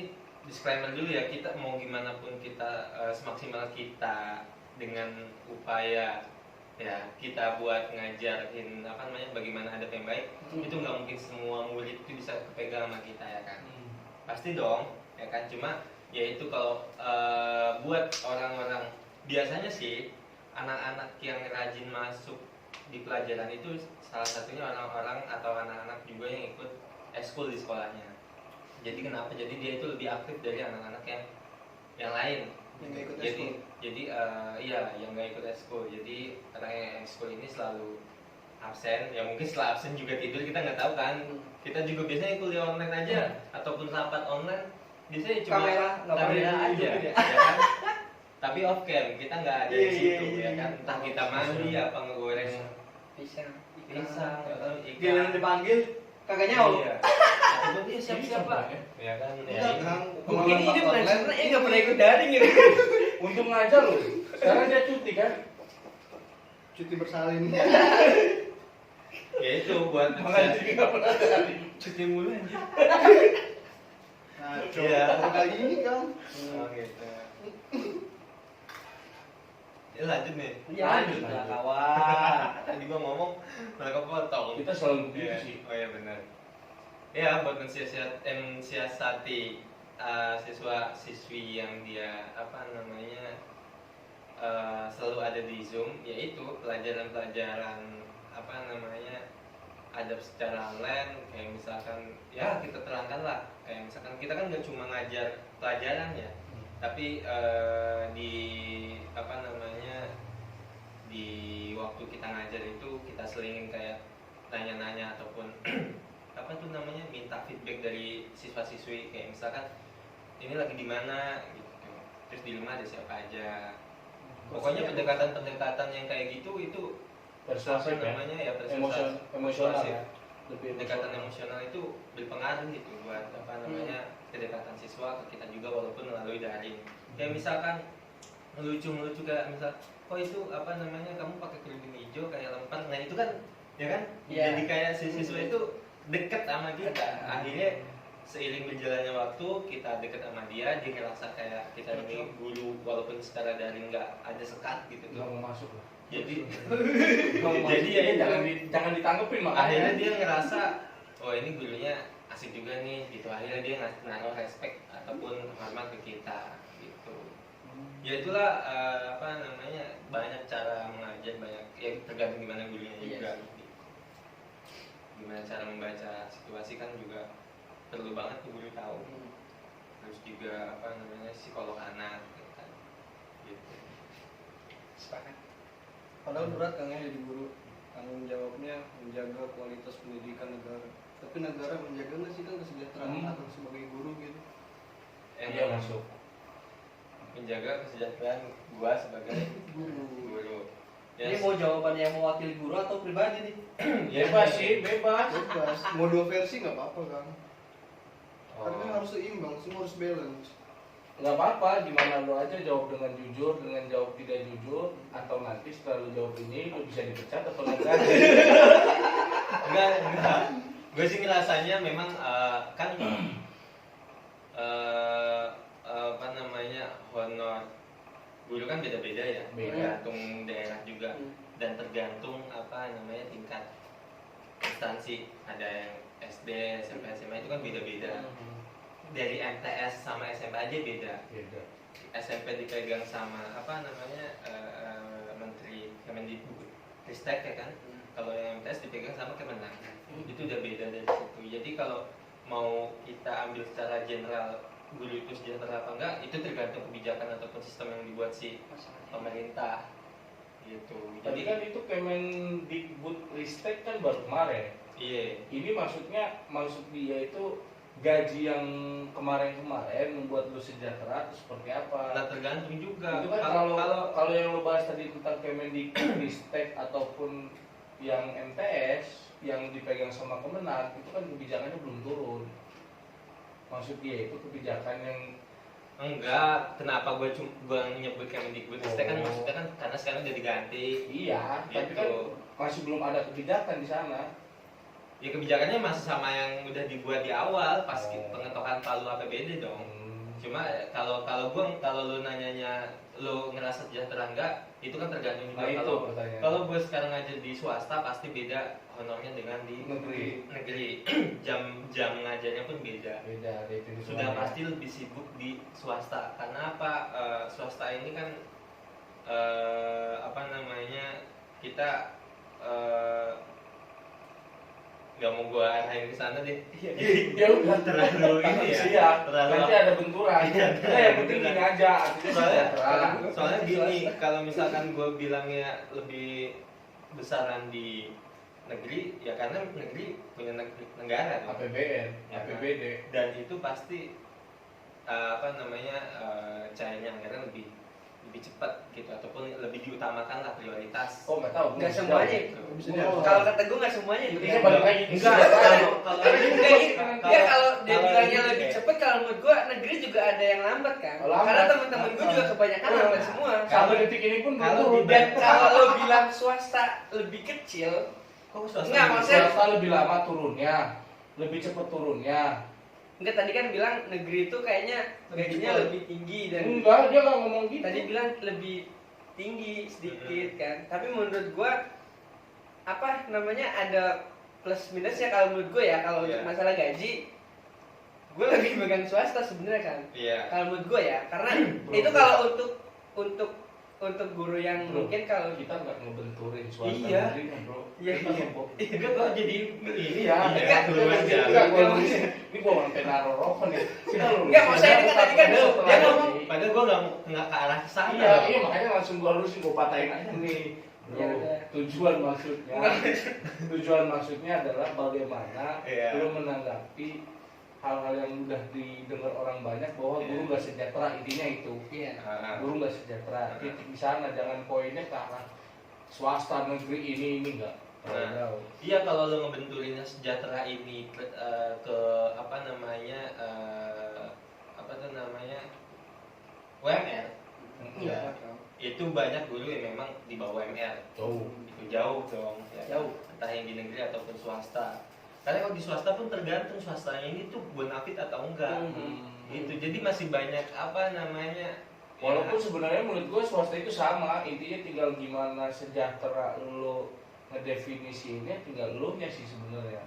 disclaimer dulu ya, kita mau gimana pun kita semaksimal kita dengan upaya ya kita buat ngajarin apa namanya bagaimana adab yang baik, itu nggak mungkin semua murid itu bisa kepegang sama kita ya kan. Pasti dong ya kan, cuma ya itu kalau buat orang-orang biasanya sih anak-anak yang rajin masuk di pelajaran itu salah satunya orang-orang atau anak-anak juga yang ikut eskul di sekolahnya. Jadi kenapa? Jadi dia itu lebih aktif dari anak-anak yang lain yang nggak ikut jadi ekskul. iya yang nggak ikut ekskul. Jadi orang yang ekskul ini selalu absen, ya mungkin setelah absen juga tidur, kita nggak tahu kan. Kita juga biasanya kuliah online aja ataupun rapat online biasanya cuma Kamera, nggak pakai kamera aja hidup ya kan. Tapi off cam kita nggak ada di situ ya kan, entah kita mandi apa ngegoreng Pisang. pisang atau Giliran ikan. dipanggil kagak nyawa. Iya. Ataupun dia siap-siap Pak. ya. Ya kan. Enggak kan, Mungkin ini rapat bukan online, sebenarnya nggak pernah ikut daring gitu. Untung ngajar loh. Sekarang dia cuti kan. cuti bersalin. Ya itu buat Makanya cuti nggak pernah daring. cuti mulu aja. Nah, Iya. coba kali ini kan. Oh gitu. Ya lanjut nih. Lanjut lah kawan. Tadi gua ngomong mereka potong. Kita selalu begitu Iya. sih. Oh iya benar. Ya buat mensiasati siswa siswi yang dia apa namanya selalu ada di Zoom, yaitu pelajaran-pelajaran apa namanya adab secara online. Kayak misalkan ya kita terangkan lah, kayak misalkan kita kan nggak cuma ngajar pelajaran ya, tapi di apa namanya di waktu kita ngajar itu kita selingin kayak nanya-nanya ataupun apa tuh namanya minta feedback dari siswa-siswi, kayak misalkan ini lagi di mana gitu, terus di rumah ada siapa aja. Pokoknya pendekatan-pendekatan yang kayak gitu itu Persuasif apa ya. namanya ya Emosional persuasif. ya. Lebih Pendekatan emosional itu berpengaruh gitu buat apa namanya kedekatan siswa ke kita juga walaupun melalui daring. Kayak misalkan melucu kayak misal, kok itu apa namanya kamu pakai kerudung hijau kayak lempar, nah itu kan ya kan Iya. jadi kayak si siswa itu deket sama kita. Akhirnya seiring berjalannya waktu kita deket sama dia ngerasa kayak kita ini guru walaupun secara daring nggak ada sekat gitu Nggak tuh. mau masuk lah. Jadi Jadi ya itu. jangan ditanggepin Akhirnya makanya. dia ngerasa oh ini gurunya asik juga nih gitu. Akhirnya dia naruh respect ataupun hormat ke kita gitu. Ya itulah apa namanya banyak cara mengajar, banyak ya tergantung gimana gurunya juga. Gitu. Gimana cara membaca situasi kan juga perlu banget tuh guru tahu. Terus juga apa namanya psikolog anak gitu kan. Gitu. Sepakat. Padahal berat kan ya jadi guru, tanggung jawabnya menjaga kualitas pendidikan negara. Tapi negara menjaga nggak sih kan kesejahteraan atau sebagai guru gitu? Iya masuk. Menjaga kesejahteraan gua sebagai guru. Ini mau jawabannya yang mewakili guru atau pribadi nih? Bebas sih, bebas. Bebas, mau dua versi nggak apa-apa kan? Tapi kan Oh. harus seimbang, semua harus balance. Nggak apa-apa, gimana lu aja jawab dengan jujur, dengan jawab tidak jujur, atau nanti setelah lu jawab ini lu bisa dipecat atau enggak. Enggak. Gue sih ngerasanya memang kan apa namanya honor guru kan beda-beda ya, Beda. tergantung daerah juga dan tergantung apa namanya tingkat instansi. Ada yang SD, SMP, SMA itu kan beda-beda. Dari MTS sama SMP aja beda. Beda. SMP dipegang sama apa namanya Menteri Kemendikbud-Ristek ya kan. Kalau yang MTS dipegang sama Kemenang. Itu udah beda dari situ. Jadi kalau mau kita ambil secara general guru itu sejahtera apa enggak, itu tergantung kebijakan ataupun sistem yang dibuat si pemerintah gitu. Tadi kan itu Kemendikbud-Ristek kan baru kemarin. Iya. Ini maksud dia itu gaji yang kemarin-kemarin membuat lu sejahtera atau seperti apa? Nah tergantung juga. Itu kan kalau yang lu bahas tadi tentang Kemendikbud-Ristek ataupun yang MTS yang dipegang sama Kemenang itu kan kebijakannya belum turun. Maksud dia itu kebijakan yang enggak, kenapa gua nyebut Kemendikbud-Ristek kan Oh. maksudnya kan karena sekarang udah diganti. iya, tapi kan Gitu. masih belum ada kebijakan di sana. Ya kebijakannya masih sama yang udah dibuat di awal pas Oh. pengetokan palu APBD dong. Cuma kalau lu nanyanya lu ngerasa sejahtera enggak, itu kan tergantung juga. Nah itu Kalau pertanyaan. kalau gue sekarang ngajar di swasta pasti beda honornya dengan di Negeri. jam ngajarnya pun beda. Beda definisi. Sudah pasti lebih sibuk di swasta. Karena apa? Swasta ini kan apa namanya kita nggak mau gua arahin ke sana deh. Dia udah Terlalu ini ya. siap. Terlalu Nanti ada benturan. Nah, yang penting gini aja, artinya sejahtera. Soalnya gini, kalau misalkan gue bilangnya lebih besaran di negeri, ya karena negeri punya negara kan? APBN, Ya, APBD. Dan itu pasti cairnya anggaran lebih cepat gitu, ataupun lebih diutamakan lah prioritas. Oh nggak tahu. Nggak semuanya. Bisa Oh, Kalau kata gue nggak semuanya juga. Intinya balik lagi ke Enggak, sejahtera. kalau Ya kalau dia kalau bilangnya gitu, lebih kayak- cepet, kalau menurut gua negeri juga ada yang lambat kan. Oh, lambat. Karena teman-teman gua juga kebanyakan lambat semua. Sampai detik ini pun Kalau belum. Dan kalau lo bilang swasta lebih kecil, kok swasta Enggak, lebih- maksudnya- swasta lebih lama turunnya, lebih cepat turunnya. enggak, tadi kan bilang negeri itu kayaknya gajinya cepet. lebih tinggi dan Enggak, dia nggak ngomong gitu. tadi bilang lebih tinggi sedikit kan. Tapi menurut gua apa namanya ada plus minusnya kalau menurut gua ya, kalau untuk Iya. masalah gaji gua lebih megang swasta sebenarnya kan. Iya. Kalau menurut gue ya, karena Bro, itu bro. kalau untuk guru yang Bro, mungkin kalau kita nggak ngebenturin swasta Iya. negeri kan, bro. Iya, Kita iya. ngebok- Enggak kok jadi ini Iya, enggak, keluar enggak, jalan. ini gua sampai naruh rokok nih. Kita lulusin Enggak, maksudnya ini kan tadi kan setelah dia ngomong, ini. Padahal gue nggak ke arah sana. Iya, iya makanya langsung gua lurusin, gua patahin aja nih. Bro, Ya udah. tujuan maksudnya adalah bagaimana Iya. lu menanggapi hal-hal yang udah didengar orang banyak bahwa guru Iya. nggak sejahtera, intinya itu. iya. Guru nggak sejahtera, titik di sana, jangan poinnya ke arah swasta negeri ini enggak. Nah. Jauh. Iya, kalau lo ngebenturinnya sejahtera ini ke apa tuh namanya UMR, Iya. itu banyak guru yang memang di bawah UMR. Jauh. Itu jauh dong, ya. Jauh. Entah yang di negeri ataupun swasta. Karena kalau di swasta pun tergantung swastanya ini tuh bonafit atau enggak. Gitu. Jadi masih banyak Walaupun sebenarnya menurut gue swasta itu sama, intinya tinggal gimana sejahtera lo ngedefinisinya, tinggal lo nya sih sebenarnya.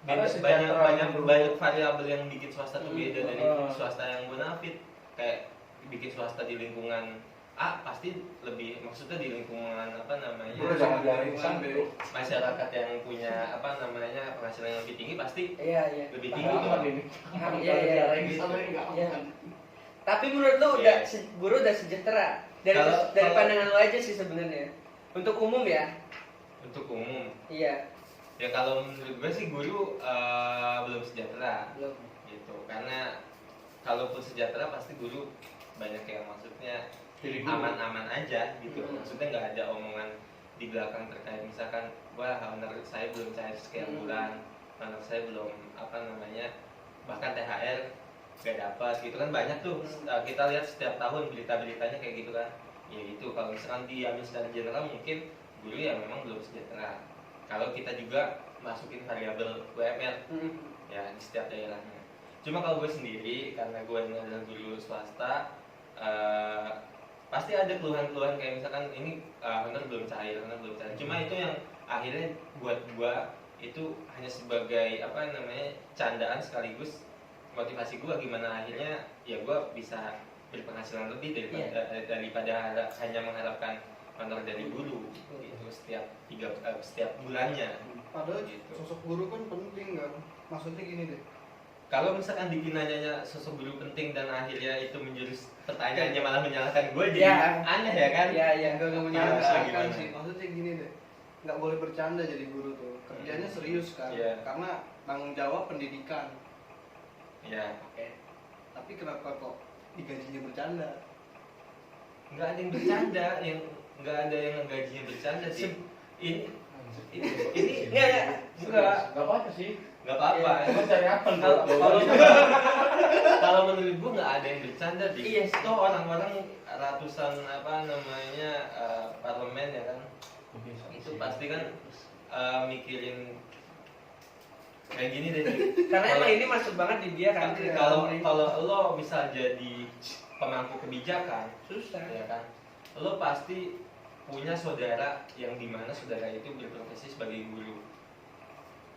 Karena banyak menurut- variabel yang bikin swasta tuh beda dari Hmm. swasta yang bonafit. Kayak bikin swasta di lingkungan A pasti lebih, maksudnya di lingkungan Bro, jangan biarin sampai bro. masyarakat yang punya penghasilan yang lebih tinggi pasti Iya, iya. lebih tinggi Aman dong. ini. Iya, iya. Biarin sampai nggak Iya. aman. Tapi menurut lo Iya. udah guru udah sejahtera dari Kalau- pandangan lo aja sih sebenarnya. Untuk umum ya. Untuk umum Iya. ya, kalau menurut gue sih guru belum sejahtera Belum. gitu, karena kalaupun sejahtera pasti guru banyak yang maksudnya Jadi guru. aman-aman aja gitu. Hmm. Maksudnya nggak ada omongan di belakang terkait misalkan wah honor saya belum cair sekian Hmm. bulan, honor saya belum bahkan THR nggak dapat gitu kan. Banyak tuh kita lihat setiap tahun berita-beritanya kayak gitu kan. Ya itu kalau misalkan diambil secara general mungkin guru ya memang belum sejahtera. Kalau kita juga masukin variabel UMR ya di setiap daerahnya. Cuma kalau gue sendiri, karena gue ini adalah guru swasta, pasti ada keluhan-keluhan kayak misalkan ini honor belum cair. Cuma itu yang akhirnya buat gue itu hanya sebagai candaan sekaligus motivasi gue gimana akhirnya ya gue bisa berpenghasilan lebih daripada hanya mengharapkan honor dari guru itu setiap bulannya. Padahal Gitu. sosok guru kan penting kan. Maksudnya gini deh. Kalau misalkan dipinanya sosok guru penting dan akhirnya itu menjurus pertanyaannya malah menyalahkan gue, jadi Ya. aneh ya kan? Iya, iya. Enggak Ah, menyalahkan gimana? sih. Maksudnya gini deh. Nggak boleh bercanda jadi guru tuh. Kerjanya serius kan. Iya. Karena tanggung jawab pendidikan. Ya, Tapi kenapa kok digajinya bercanda? nggak ada yang bercanda, nggak ada yang gajinya bercanda sih. Ini Enggak. Enggak apa-apa sih. nggak apa-apa. Emang cari apa? Kalau kalau menurut gue nggak ada yang bercanda sih. Iya sih. Toh orang-orang ratusan parlemen ya kan, itu pasti kan mikirin kayak gini deh. Karena emang ini masuk banget di dia kan. Kalau lo misal jadi pemangku kebijakan, susah. ya kan, lo pasti punya saudara yang dimana saudara itu berprofesi sebagai guru.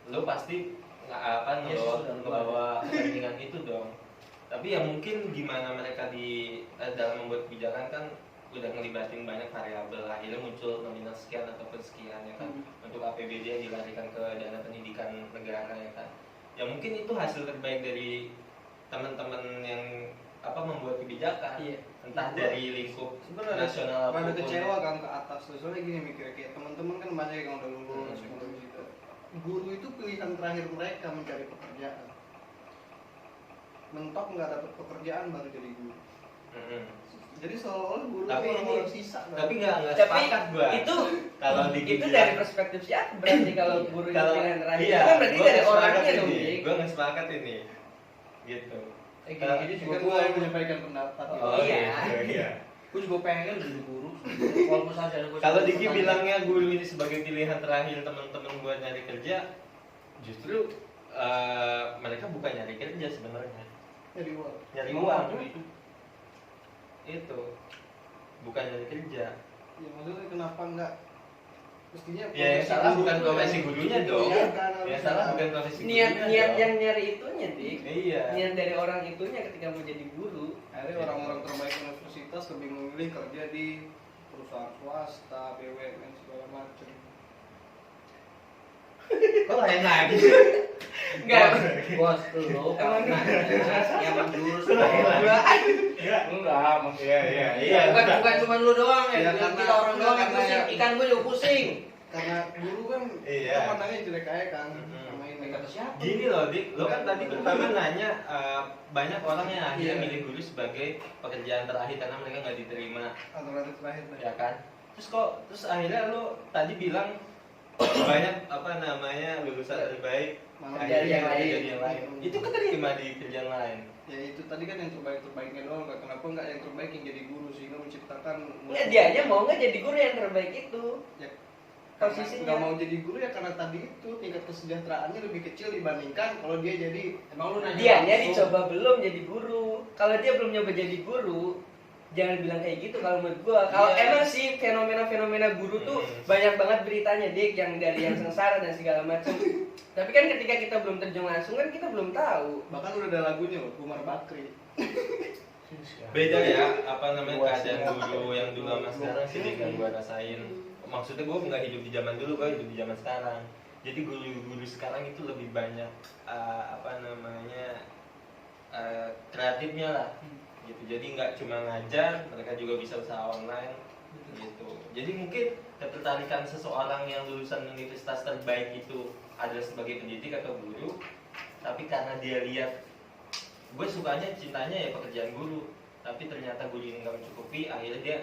Lo pasti ngebawa kepentingan itu dong. Tapi ya mungkin gimana mereka dalam membuat kebijakan kan udah ngelibatin banyak variabel, akhirnya muncul nominal sekian ataupun sekian ya kan, untuk APBD yang dilarikan ke dana pendidikan negara ya kan. Ya mungkin itu hasil terbaik dari teman-teman yang membuat kebijakan, Iya. entah dari lingkup Sebenarnya nasional rada apapun. kecewa kan ke atas tuh. Soalnya gini mikirnya, kayak teman-teman kan banyak yang udah lulus gitu. Guru itu pilihan terakhir mereka mencari pekerjaan. Mentok nggak dapat pekerjaan baru jadi guru. Mm-mm. Jadi seolah-olah guru Tapi itu orang-orang ini- sisa. Tapi nggak Tapi sepakat gua. itu Kalau itu dibilang- dari perspektif siapa berarti kalau guru itu kalau pilihan terakhir? iya, Itu kan berarti gua dari nggak sepakat orangnya dong, ini. Dik. Gua nggak sepakat ini, gitu. Gini juga Kan gue gue yang menyampaikan pendapat. gitu. Oh Iya. iya. gue juga pengen jadi guru walaupun saja gue Kalau Diki bilangnya guru ini sebagai pilihan terakhir teman-teman buat nyari kerja, justru mereka bukan nyari kerja sebenarnya, Jadi uang. nyari Emang uang. waktu itu Itu bukan nyari kerja. Ya maksudnya kenapa enggak? Mestinya Ya yang salah bukan profesi gurunya dong. Iya kan, Yang harusnya. salah bukan profesi Niat gurunya niat dong. yang nyari itunya, Dik. Iya. Niat dari orang itunya ketika mau jadi guru. Akhirnya orang-orang terbaik universitas lebih memilih kerja di perusahaan swasta, BUMN segala macam. Kok lain lagi? Enggak. bos lo Emang yang menjurus enggak maksudnya Iya. bukan cuma lu doang ya, Iya, kita karena- orang doang yang karena pusing, ya- ikan gue juga pusing. Karena guru kan Iya. kita pandangnya jelek aja kan Mm-mm. sama ini. Kata siapa? Gini loh Dik, lo kan tadi pertama nanya banyak orang yang akhirnya Iya. milih guru sebagai pekerjaan terakhir karena mereka nggak diterima, Alternatif terakhir deh. ya kan? Terus akhirnya lo tadi bilang banyak lulusan terbaik Malah Kerjaan akhirnya yang lain. kerjaan yang lain. Itu keterima di kerjaan lain. Ya itu tadi kan yang terbaiknya doang. Kenapa enggak yang terbaik yang jadi guru sehingga menciptakan Enggak, dia aja mau nggak jadi guru yang terbaik itu. Ya, Posisinya. nggak mau jadi guru ya karena tadi itu tingkat kesejahteraannya lebih kecil dibandingkan kalau dia jadi Emang lu nanya Dianya langsung? dicoba belum jadi guru. Kalau dia belum nyoba jadi guru, jangan bilang kayak gitu kalau menurut gua. Kalau Iya. emang sih fenomena-fenomena guru tuh banyak banget beritanya, Dik, yang dari yang sengsara dan segala macam. Tapi kan ketika kita belum terjun langsung kan kita belum tahu. bahkan udah ada lagunya loh, Umar Bakri. Beda ya keadaan guru yang dulu sama sekarang sih Dik, yang gua rasain. Maksudnya gua nggak hidup di zaman dulu, gua hidup di zaman sekarang. Jadi guru-guru sekarang itu lebih banyak kreatifnya lah. Gitu. Jadi nggak cuma ngajar, mereka juga bisa usaha online gitu. Jadi mungkin ketertarikan seseorang yang lulusan universitas terbaik itu adalah sebagai pendidik atau guru, tapi karena dia lihat gue sukanya cintanya ya pekerjaan guru, tapi ternyata guru ini nggak mencukupi, akhirnya dia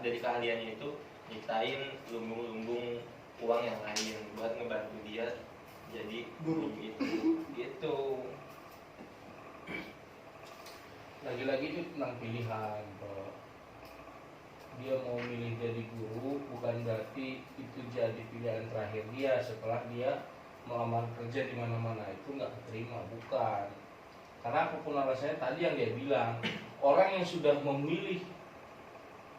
dari keahliannya itu nyiptain lumbung-lumbung uang yang lain buat ngebantu dia jadi guru gitu. lagi-lagi itu tentang pilihan bro. Dia mau milih jadi guru bukan berarti itu jadi pilihan terakhir dia setelah dia melamar kerja di mana-mana itu nggak keterima, bukan. Karena apapun alasannya tadi yang dia bilang, orang yang sudah memilih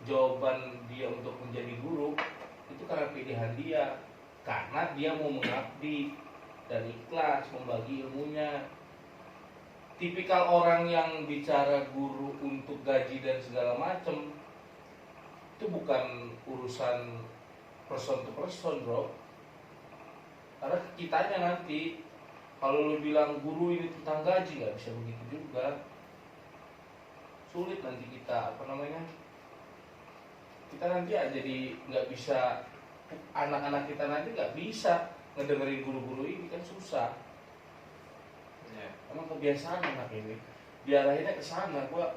jawaban dia untuk menjadi guru itu karena pilihan dia, karena dia mau mengabdi dan ikhlas membagi ilmunya. Tipikal orang yang bicara guru untuk gaji dan segala macam itu bukan urusan person to person bro. Karena kitanya nanti kalau lu bilang guru ini tentang gaji nggak bisa begitu juga. Sulit nanti kita kita nanti jadi nggak bisa, anak-anak kita nanti nggak bisa ngedengerin guru-guru ini kan susah. Ya. Emang kebiasaan anak ini diarahinnya ke sana, gua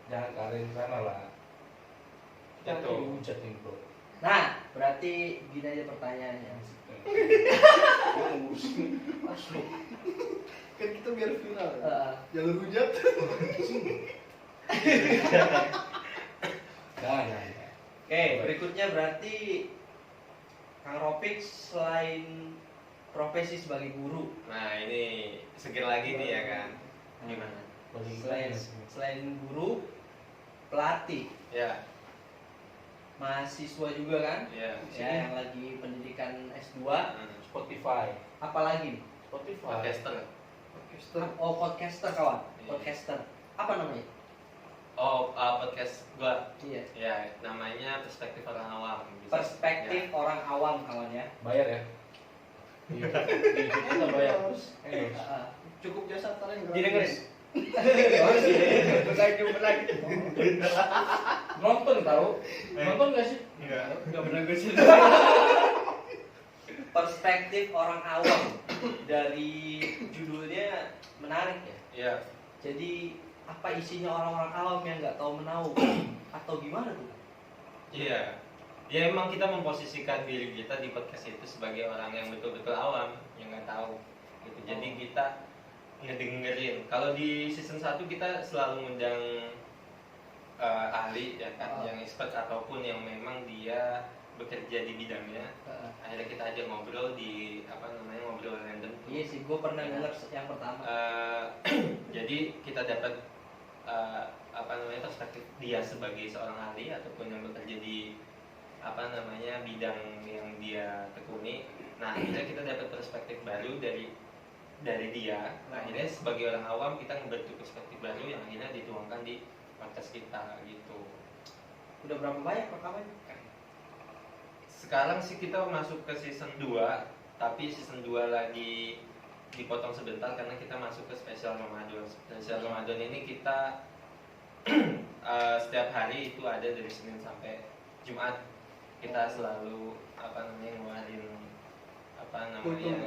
jangan ke arah sana lah. Kita Betul. nanti hujat nih bro. Nah, berarti gini aja pertanyaannya. Gua ngurusin masuk. Kan kita biar viral ya. Eh, Jalur hujat. Jangan. Oke, berikutnya berarti Kang Ropik selain profesi sebagai guru, Nah ini sekir lagi nih ya kan, gimana? selain guru, pelatih, Ya, mahasiswa juga kan? ya. Ya, yang lagi pendidikan S2, Spotify. apalagi nih? Spotify. Podcaster. Orkester. Oh, podcaster kawan, Iya. podcaster. Apa namanya? Podcast gua Iya. ya namanya Perspektif Orang Awam. Perspektif orang awam kawan ya. Bayar ya? Di YouTube kita bayar. Heeh. Cukup jasa tarik Didengerin. Oh sih, lagi. Nonton tahu? Nonton gak sih? Enggak pernah gue sih. Perspektif orang awam dari judulnya menarik ya. Iya. Jadi apa isinya orang-orang awam yang nggak tahu menau atau gimana tuh? Iya. Ya emang kita memposisikan diri kita di podcast itu sebagai orang yang betul-betul awam, yang nggak tahu gitu. Jadi kita ngedengerin. Kalau di season 1 kita selalu ngundang ahli ya kan, yang expert ataupun yang memang dia bekerja di bidangnya. Akhirnya kita aja ngobrol di ngobrol random. Iya sih, gue pernah denger yang pertama. Jadi kita dapat perspektif dia sebagai seorang ahli ataupun yang bekerja di bidang yang dia tekuni. Nah, akhirnya kita dapat perspektif baru dari dia. Nah, akhirnya sebagai orang awam kita membentuk perspektif baru yang akhirnya dituangkan di podcast kita gitu. Udah berapa banyak rekamannya? Sekarang sih kita masuk ke season 2, tapi season 2 lagi dipotong sebentar karena kita masuk ke spesial Ramadan. Spesial Ramadan ini kita setiap hari itu ada dari Senin sampai Jumat. Kita selalu ngeluarin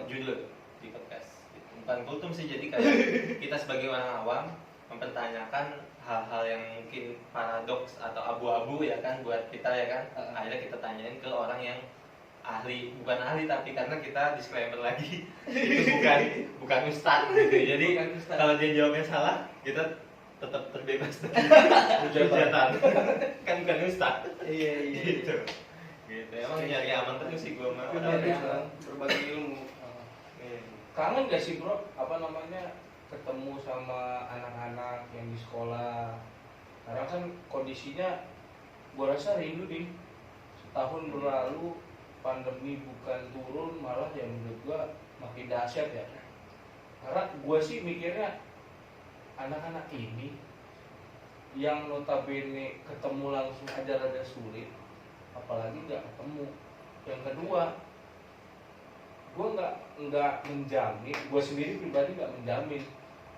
judul di podcast. Bukan kultum sih, jadi kayak kita sebagai orang awam mempertanyakan hal-hal yang mungkin paradoks atau abu-abu ya kan buat kita ya kan. Akhirnya kita tanyain ke orang yang ahli, bukan ahli tapi karena kita disclaimer lagi itu bukan ustadz gitu. Jadi kalau dia jawabnya salah, kita tetap terbebas dari hujatan. Kan bukan ustadz. Iya. Gitu. Emang nyari aman terus sih gua mah. berbagi ilmu. Kangen gak sih bro? Ketemu sama anak-anak yang di sekolah. Karena kan kondisinya gua rasa rindu nih. Setahun berlalu pandemi bukan turun, malah yang menurut gua makin dahsyat ya. Karena gua sih mikirnya anak-anak ini yang notabene ketemu langsung aja rada sulit, apalagi nggak ketemu. Yang kedua, gue nggak menjamin, gue sendiri pribadi nggak menjamin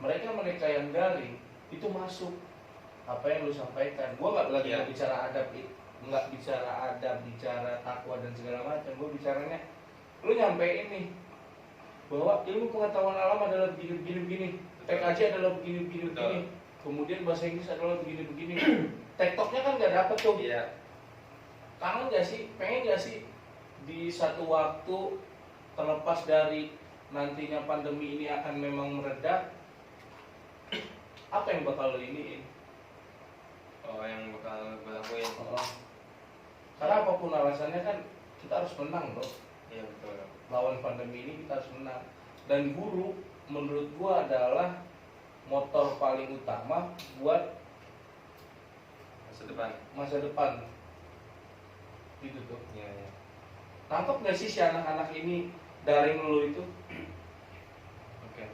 mereka yang daring itu masuk apa yang lu sampaikan. Gue nggak lagi bicara adab, nggak bicara adab, bicara takwa dan segala macam. Gue bicaranya lu nyampein nih bahwa ilmu pengetahuan alam adalah begini, PKJ adalah begini, kemudian bahasa Inggris adalah begini. TikToknya kan nggak dapet tuh. Iya. Kangen nggak sih, pengen nggak sih di satu waktu terlepas dari nantinya pandemi ini akan memang meredah, apa yang bakal lo iniin? Yang bakal gue lakuin. Karena apapun alasannya kan kita harus menang bro. Iya betul. Lawan pandemi ini kita harus menang. Dan guru menurut gua adalah motor paling utama buat masa depan. Gitu tuh. Iya. Tangkap gak sih si anak-anak ini daring lo itu? Oke.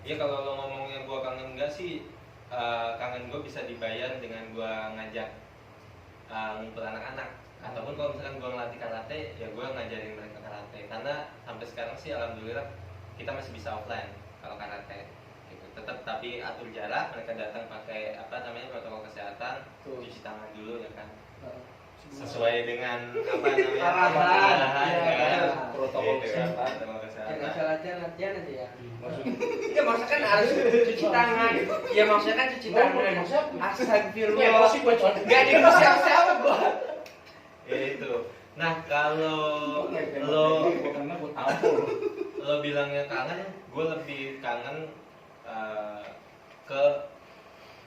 Iya kalau lo ngomongnya gua kangen enggak sih, kangen gua bisa dibayar dengan gua ngajak ngumpul anak-anak. Ataupun kalau misalkan gua ngelatih karate, ya gua ngajarin mereka karate. Karena sampai sekarang sih alhamdulillah kita masih bisa offline kalau karate. Gitu. Tetap tapi atur jarak, mereka datang pakai protokol kesehatan, cuci tangan dulu ya kan. Sesuai dengan arahan protokol kesehatan. latihan aja ya. Maksudnya Ya maksudnya kan harus cuci tangan. Ya maksudnya kan cuci tangan. Astagfirullah. Gak dikusiap-siap gua. Ya itu. Nah kalau lo bilangnya kangen, gue lebih kangen ke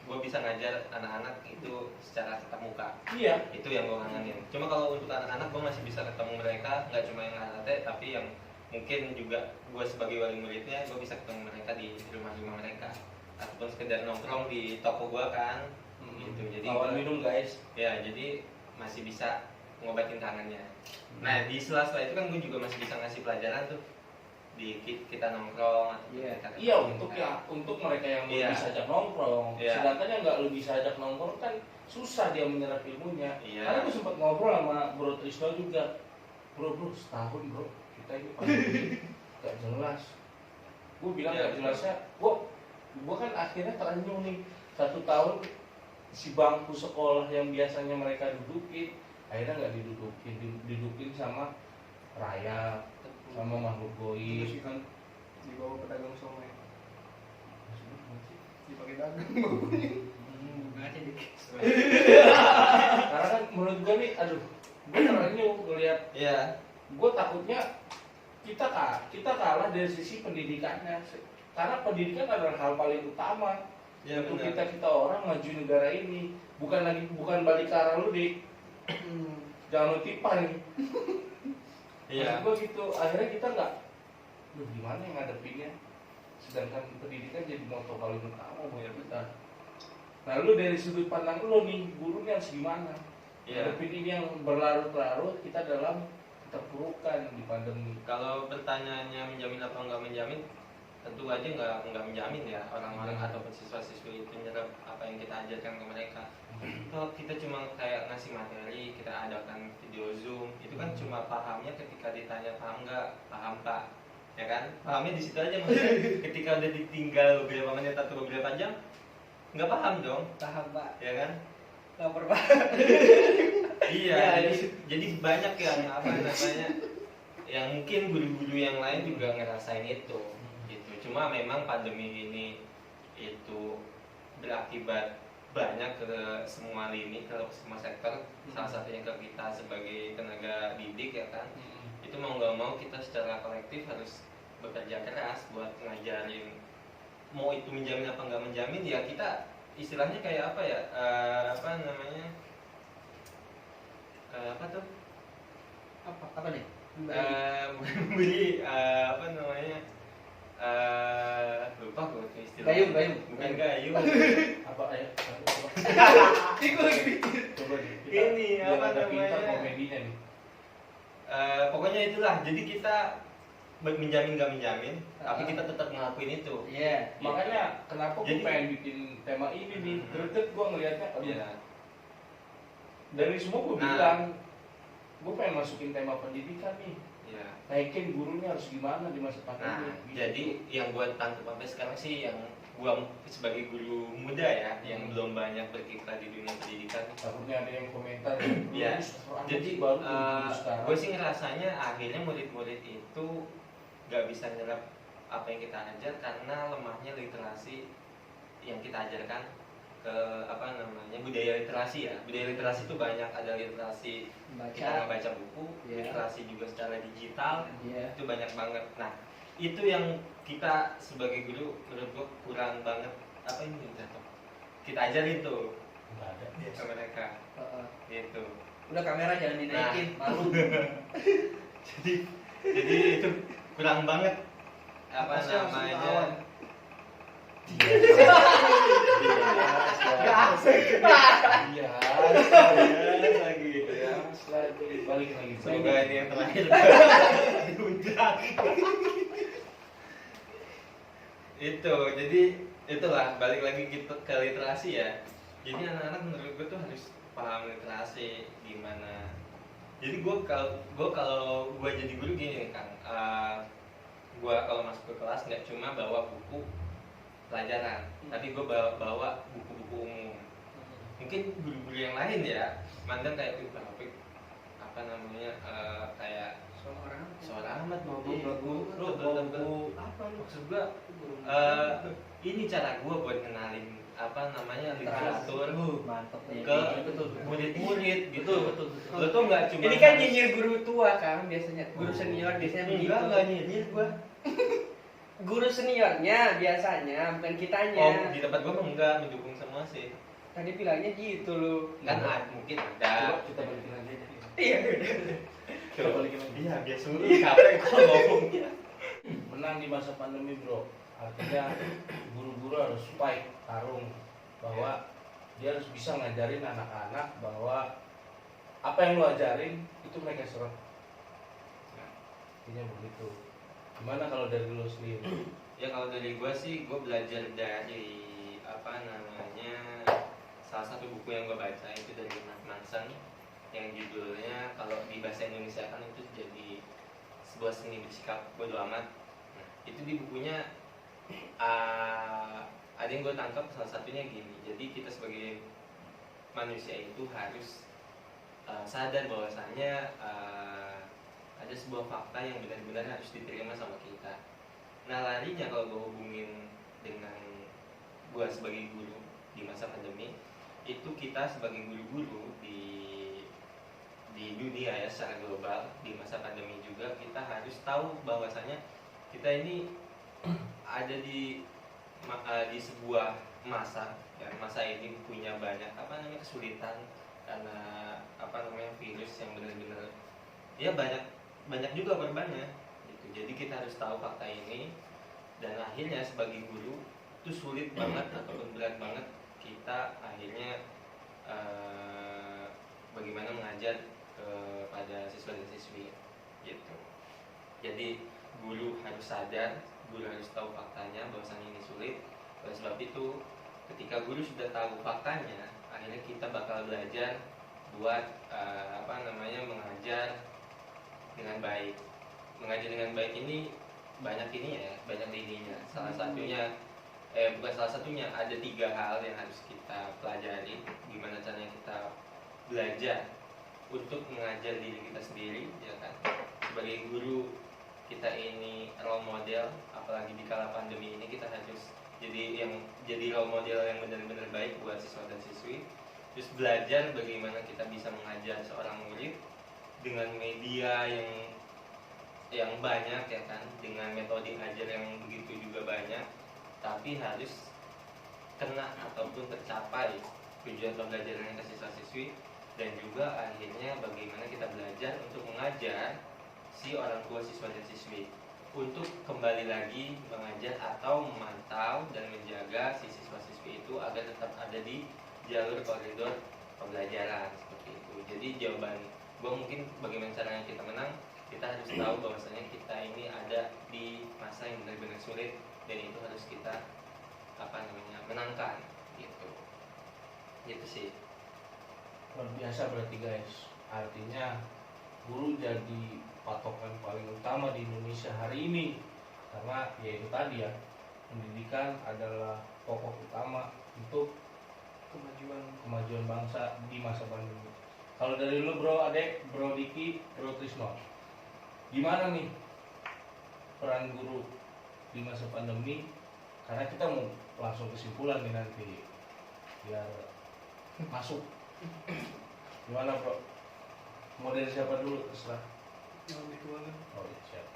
gue bisa ngajar anak-anak itu secara tatap muka. iya. Itu yang gue kangenin. Cuma kalau untuk anak-anak gue masih bisa ketemu mereka, nggak cuma yang karate, tapi yang mungkin juga gue sebagai wali muridnya gue bisa ketemu mereka di rumah-rumah mereka ataupun sekedar nongkrong di toko gue kan. Gitu. Jadi Lawan minum guys. ya jadi masih bisa ngobatin kangennya. Nah di sela-sela itu kan gue juga masih bisa ngasih pelajaran tuh kita nongkrong atau Iya. kita Iya, untuk mereka yang lu Iya. bisa ajak nongkrong. Iya. Sedangkan yang nggak lu bisa ajak nongkrong kan susah dia menyerap ilmunya. Iya. Karena gue sempat ngobrol sama Bro Trisno juga. Bro, setahun bro, kita ini pandemi gak jelas. Gue bilang Iya, gak jelasnya, gue kan akhirnya terenyuh nih 1 tahun si bangku sekolah yang biasanya mereka dudukin, akhirnya nggak didudukin sama Raya, sama makhluk Terus goib. kan dibawa pedagang somai, dipakai dagang. Buka aja dikit. Karena kan menurut gue nih, aduh, gue terenyuh ngeliat. Iya. Gue takutnya kita kalah dari sisi pendidikannya. Karena pendidikan adalah hal paling utama Iya, untuk benar. kita orang maju negara ini. Bukan balik ke arah lu dik. Jangan lu tipan nih. Iya. Maksud gue gitu. Akhirnya kita nggak, lu gimana yang ngadepinnya? Sedangkan pendidikan jadi moto paling utama buat kita. Nah lu dari sudut pandang lu nih, gurunya harus gimana? Iya. Ngadepin ini yang berlarut-larut kita dalam keterpurukan di pandemi. Kalau pertanyaannya menjamin apa enggak menjamin, tentu aja nggak menjamin ya orang-orang ataupun siswa-siswi itu menyerap apa yang kita ajarkan ke mereka. Kalau kita cuma kayak ngasih materi, kita adakan video zoom, itu kan cuma pahamnya ketika ditanya paham nggak, paham pak, ya kan? Pahamnya di situ aja, maksudnya ketika udah ditinggal beberapa menit atau beberapa jam, nggak paham dong, Paham pak. ya kan? Lapar pak. Iya, Ya, jadi banyak yang apa namanya, yang mungkin guru-guru yang lain juga ngerasain itu, gitu. Cuma memang pandemi ini itu berakibat banyak ke semua lini, ke semua sektor. Salah satunya ke kita sebagai tenaga didik ya kan. Itu mau nggak mau kita secara kolektif harus bekerja keras buat ngajarin. Mau itu menjamin apa nggak menjamin ya kita istilahnya kayak apa ya, apa namanya? Apa tuh? Apa nih? Bukan beli apa namanya? Lupa gue tuh istilah. Gayung. Bukan gayung. Apa ya? Gue lagi pikir. Coba nih. Ini biar apa ada pintar namanya? komedinya nih. Pokoknya itulah. Jadi kita menjamin nggak menjamin, tapi kita tetap ngelakuin itu. Iya. Makanya kenapa gue Jadi- pengen bikin tema ini nih. Greget gue ngelihatnya. aduh, Iya. Dari semua gue Nah. bilang, gue pengen masukin tema pendidikan nih. Iya. Naikin gurunya harus gimana di masa Nah, pandemi. gitu. jadi yang gue tangkap sampai sekarang sih, yang gue sebagai guru muda ya, yang belum banyak berkiprah di dunia pendidikan. takutnya ada yang komentar. Iya. Jadi Jadi baru sekarang. gue sih ngerasanya akhirnya murid-murid itu gak bisa nyerap apa yang kita ajar karena lemahnya literasi yang kita ajarkan ke apa namanya, budaya literasi ya. Budaya literasi itu banyak, ada literasi kita Baca. membaca buku, Iya. literasi juga secara digital, Iya. itu banyak banget. Nah itu yang kita sebagai guru menurut gue kurang banget, apa ini kita ajarin tuh Nggak ada. ke mereka gitu. Udah kamera jangan dinaikin, malu. Jadi itu kurang banget apa Pasti harus namanya. lawan. Gak asik. Iya. Lagi Ya, lagi balik lagi. semoga ini yang terakhir diundang. Itu jadi itulah balik lagi gitu ke literasi ya. Jadi anak-anak menurut gue tuh harus paham literasi gimana. Jadi gue kalau gue jadi guru gini nih Kang, gue kalau masuk ke kelas nggak cuma bawa buku pelajaran, tapi gue bawa buku-buku umum. Mungkin guru-guru yang lain ya mandang kayak apa namanya, kayak suara amat bawa buku apa maksud gue, ini cara gue buat kenalin apa namanya literatur Mantap nih. ke murid-murid gitu. Lo tuh nggak cuma Ini kan nyinyir guru tua kan biasanya, guru senior biasanya begitu. enggak nyinyir gue. Guru seniornya biasanya, bukan kitanya. Oh di tempat gue mah enggak, mendukung semua sih. Tadi bilangnya gitu loh. Kan mungkin Coba ada. kita balikin lagi aja. Iya. Kita balikin lagi. Iya biar suruh capek kalau ngomongnya. Menang di masa pandemi bro, artinya guru-guru harus fight, tarung bahwa dia harus bisa ngajarin anak-anak bahwa apa yang lu ajarin itu mereka serap. Intinya begitu. Gimana kalau dari lo sendiri? Ya kalau dari gue sih, gue belajar dari apa namanya, salah satu buku yang gue baca itu dari Mark Manson yang judulnya, kalau di bahasa Indonesia kan itu jadi sebuah seni bersikap bodo amat. Nah, itu di bukunya ada yang gue tangkap, salah satunya gini. Jadi kita sebagai manusia itu harus sadar bahwasannya ada sebuah fakta yang benar-benar harus diterima sama kita. Nah larinya kalau gue hubungin dengan gue sebagai guru di masa pandemi, itu kita sebagai guru-guru di dunia ya secara global di masa pandemi juga, kita harus tahu bahwasanya kita ini ada di sebuah masa, dan masa ini punya banyak kesulitan karena virus yang benar-benar ya banyak juga korbannya gitu. Jadi kita harus tahu fakta ini, dan akhirnya sebagai guru itu sulit banget ataupun berat banget kita akhirnya bagaimana mengajar kepada siswa dan siswi gitu. Jadi guru harus sadar, guru harus tahu faktanya bahwasanya ini sulit. Oleh sebab itu, ketika guru sudah tahu faktanya, akhirnya kita bakal belajar buat mengajar dengan baik. Mengajar dengan baik ini banyak lininya. Salah satunya bukan salah satunya, ada 3 hal yang harus kita pelajari. Gimana caranya kita belajar untuk mengajar diri kita sendiri, ya kan? Sebagai guru, kita ini role model, apalagi di kala pandemi ini kita harus jadi role model yang benar-benar baik buat siswa dan siswi. Terus belajar bagaimana kita bisa mengajar seorang murid dengan media yang banyak, ya kan, dengan metode ajar yang begitu juga banyak, tapi harus kena ataupun tercapai tujuan pembelajaran ke siswa-siswi. Dan juga akhirnya bagaimana kita belajar untuk mengajar si orang tua siswa dan siswi untuk kembali lagi mengajar atau memantau dan menjaga si siswa-siswi itu agar tetap ada di jalur koridor pembelajaran seperti itu. Jadi jawaban gue mungkin bagaimana caranya kita menang, kita harus tahu bahwasanya kita ini ada di masa yang benar-benar sulit, dan itu harus kita menangkan gitu. Gitu sih. Luar biasa berarti guys. Artinya guru jadi patokan paling utama di Indonesia hari ini, karena ya itu tadi ya, pendidikan adalah pokok utama untuk kemajuan bangsa di masa pandemi. Kalau dari lu bro Adek, bro Diki, bro Trisno, gimana nih peran guru di masa pandemi? Karena kita mau langsung kesimpulan nih nanti biar masuk. Gimana bro? Mau dari siapa dulu terserah. Oh iya siap.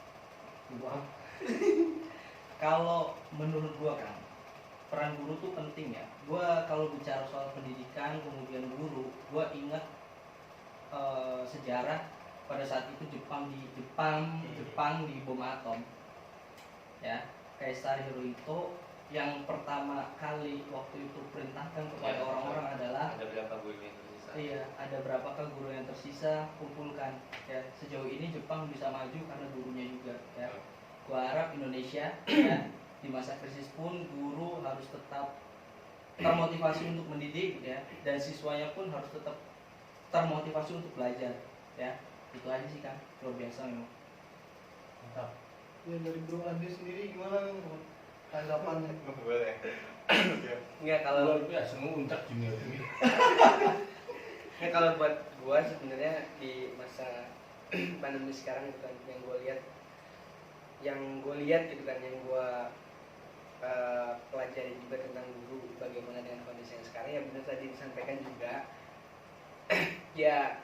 Gua kalau menurut gua kan peran guru tuh penting ya. Gua kalau bicara soal pendidikan kemudian guru, gua ingat sejarah pada saat itu Jepang di bom atom. Ya, Kaisar Hirohito yang pertama kali waktu itu perintahkan kepada orang-orang adalah ada berapa guru yang tersisa? Iya, ada berapakah guru yang tersisa, kumpulkan. Ya, sejauh ini Jepang bisa maju karena gurunya juga. Ya, gua harap Indonesia ya, di masa krisis pun guru harus tetap termotivasi untuk mendidik, ya, dan siswanya pun harus tetap termotivasi untuk belajar. Ya, itu aja sih kan, luar biasa memang. Mantap. Ya dari Bro Ade sendiri gimana tanggapannya? Boleh. Enggak, kalau Luar biasa nguncak junior ini. kalau buat gua sebenarnya di masa pandemi sekarang itu kan yang gue lihat gitu kan, yang gua pelajari juga tentang guru, bagaimana dengan kondisi yang sekarang, ya benar tadi disampaikan juga. Ya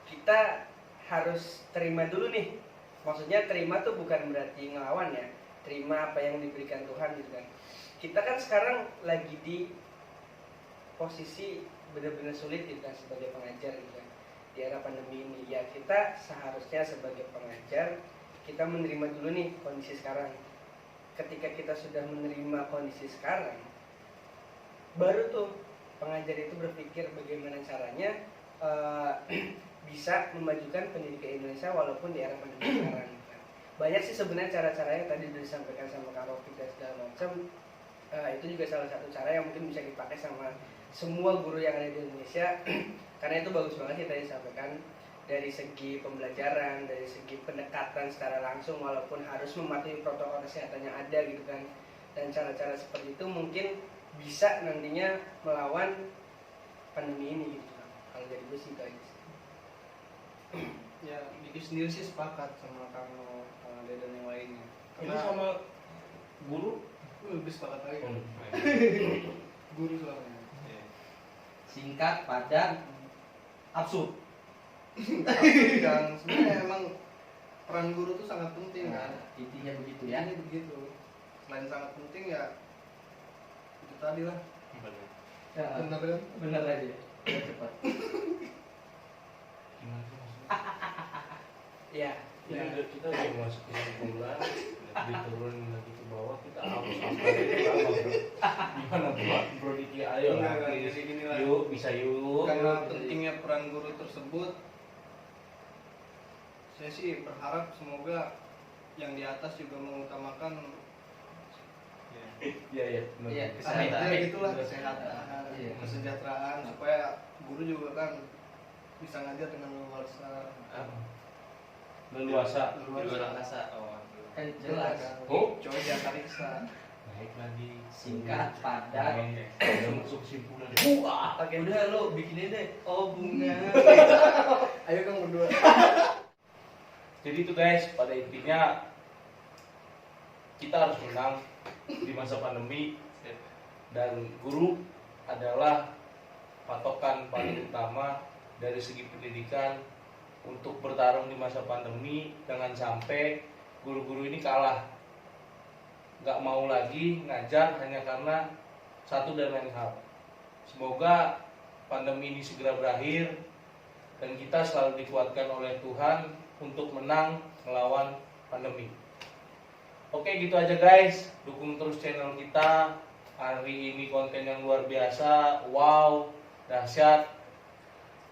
kita harus terima dulu nih, maksudnya terima tuh bukan berarti ngelawan ya, terima apa yang diberikan Tuhan gitu kan. Kita kan sekarang lagi di posisi benar-benar sulit gitu kan sebagai pengajar gitu kan, di era pandemi ini. Ya kita seharusnya sebagai pengajar kita menerima dulu nih kondisi sekarang. Ketika kita sudah menerima kondisi sekarang, baru tuh pengajar itu berpikir bagaimana caranya bisa memajukan pendidikan Indonesia walaupun di era pandemi sekarang kan. banyak sih sebenarnya cara-caranya yang tadi udah disampaikan sama Kak Rofi dan segala macam. Itu juga salah satu cara yang mungkin bisa dipakai sama semua guru yang ada di Indonesia. Karena itu bagus banget sih tadi disampaikan, dari segi pembelajaran, dari segi pendekatan secara langsung walaupun harus mematuhi protokol kesehatan yang ada gitu kan. Dan cara-cara seperti itu mungkin bisa nantinya melawan pandemi ini gitu kan. Kalau dari gue sih itu aja sih. Ya Diki sendiri sih sepakat sama Kang Ade dan yang lainnya. Ini Karena sama guru. lebih sepakat lagi. Guru soalnya. Singkat, padat, absurd. Tapi kan sebenarnya emang peran guru tuh sangat penting kan. Intinya begitu ya. Ini begitu. Selain sangat penting ya itu tadi lah. Ya, Benar kan? bener aja. Cepat. Gimana sih maksudnya? Ya, Ini kita udah masuk kesimpulan, diturunin lagi ke bawah, kita harus apa itu apa bro? Gimana bro Diki, ayo lah, Enggak, please. jadi gini lah. Yuk, bisa yuk. Karena pentingnya peran guru tersebut, saya sih berharap semoga yang di atas juga mengutamakan Iya iya, benar. Iya, kesehatan, Amin. gitulah kesehatan, Iya. kesejahteraan supaya guru juga kan bisa ngajar dengan leluasa. Leluasa. Di luar angkasa. Oh, Kan jelas. Oh. Coba diantariksa. Naik lagi. Singkat, padat. Udah masuk kesimpulan. Wah, udah lo bikinin deh. Oh bunga. Ayo Kang berdua. Jadi itu guys, pada intinya kita harus menang di masa pandemi, dan guru adalah patokan paling utama dari segi pendidikan untuk bertarung di masa pandemi. Jangan sampai guru-guru ini kalah, nggak mau lagi ngajar hanya karena satu dan lain hal. Semoga pandemi ini segera berakhir dan kita selalu dikuatkan oleh Tuhan untuk menang melawan pandemi. Oke, gitu aja guys. Dukung terus channel kita. Hari ini konten yang luar biasa. Wow, dahsyat.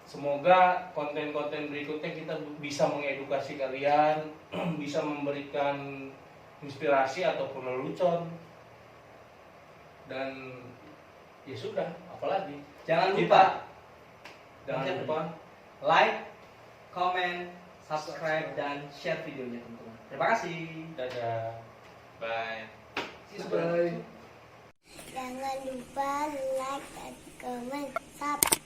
Semoga konten-konten berikutnya kita bisa mengedukasi kalian, bisa memberikan inspirasi ataupun lelucon. Dan ya sudah, apalagi. Jangan lupa Jangan lupa like, comment, subscribe, dan share videonya teman-teman. Terima kasih. dadah. bye. Bye. Jangan lupa like dan comment, subscribe.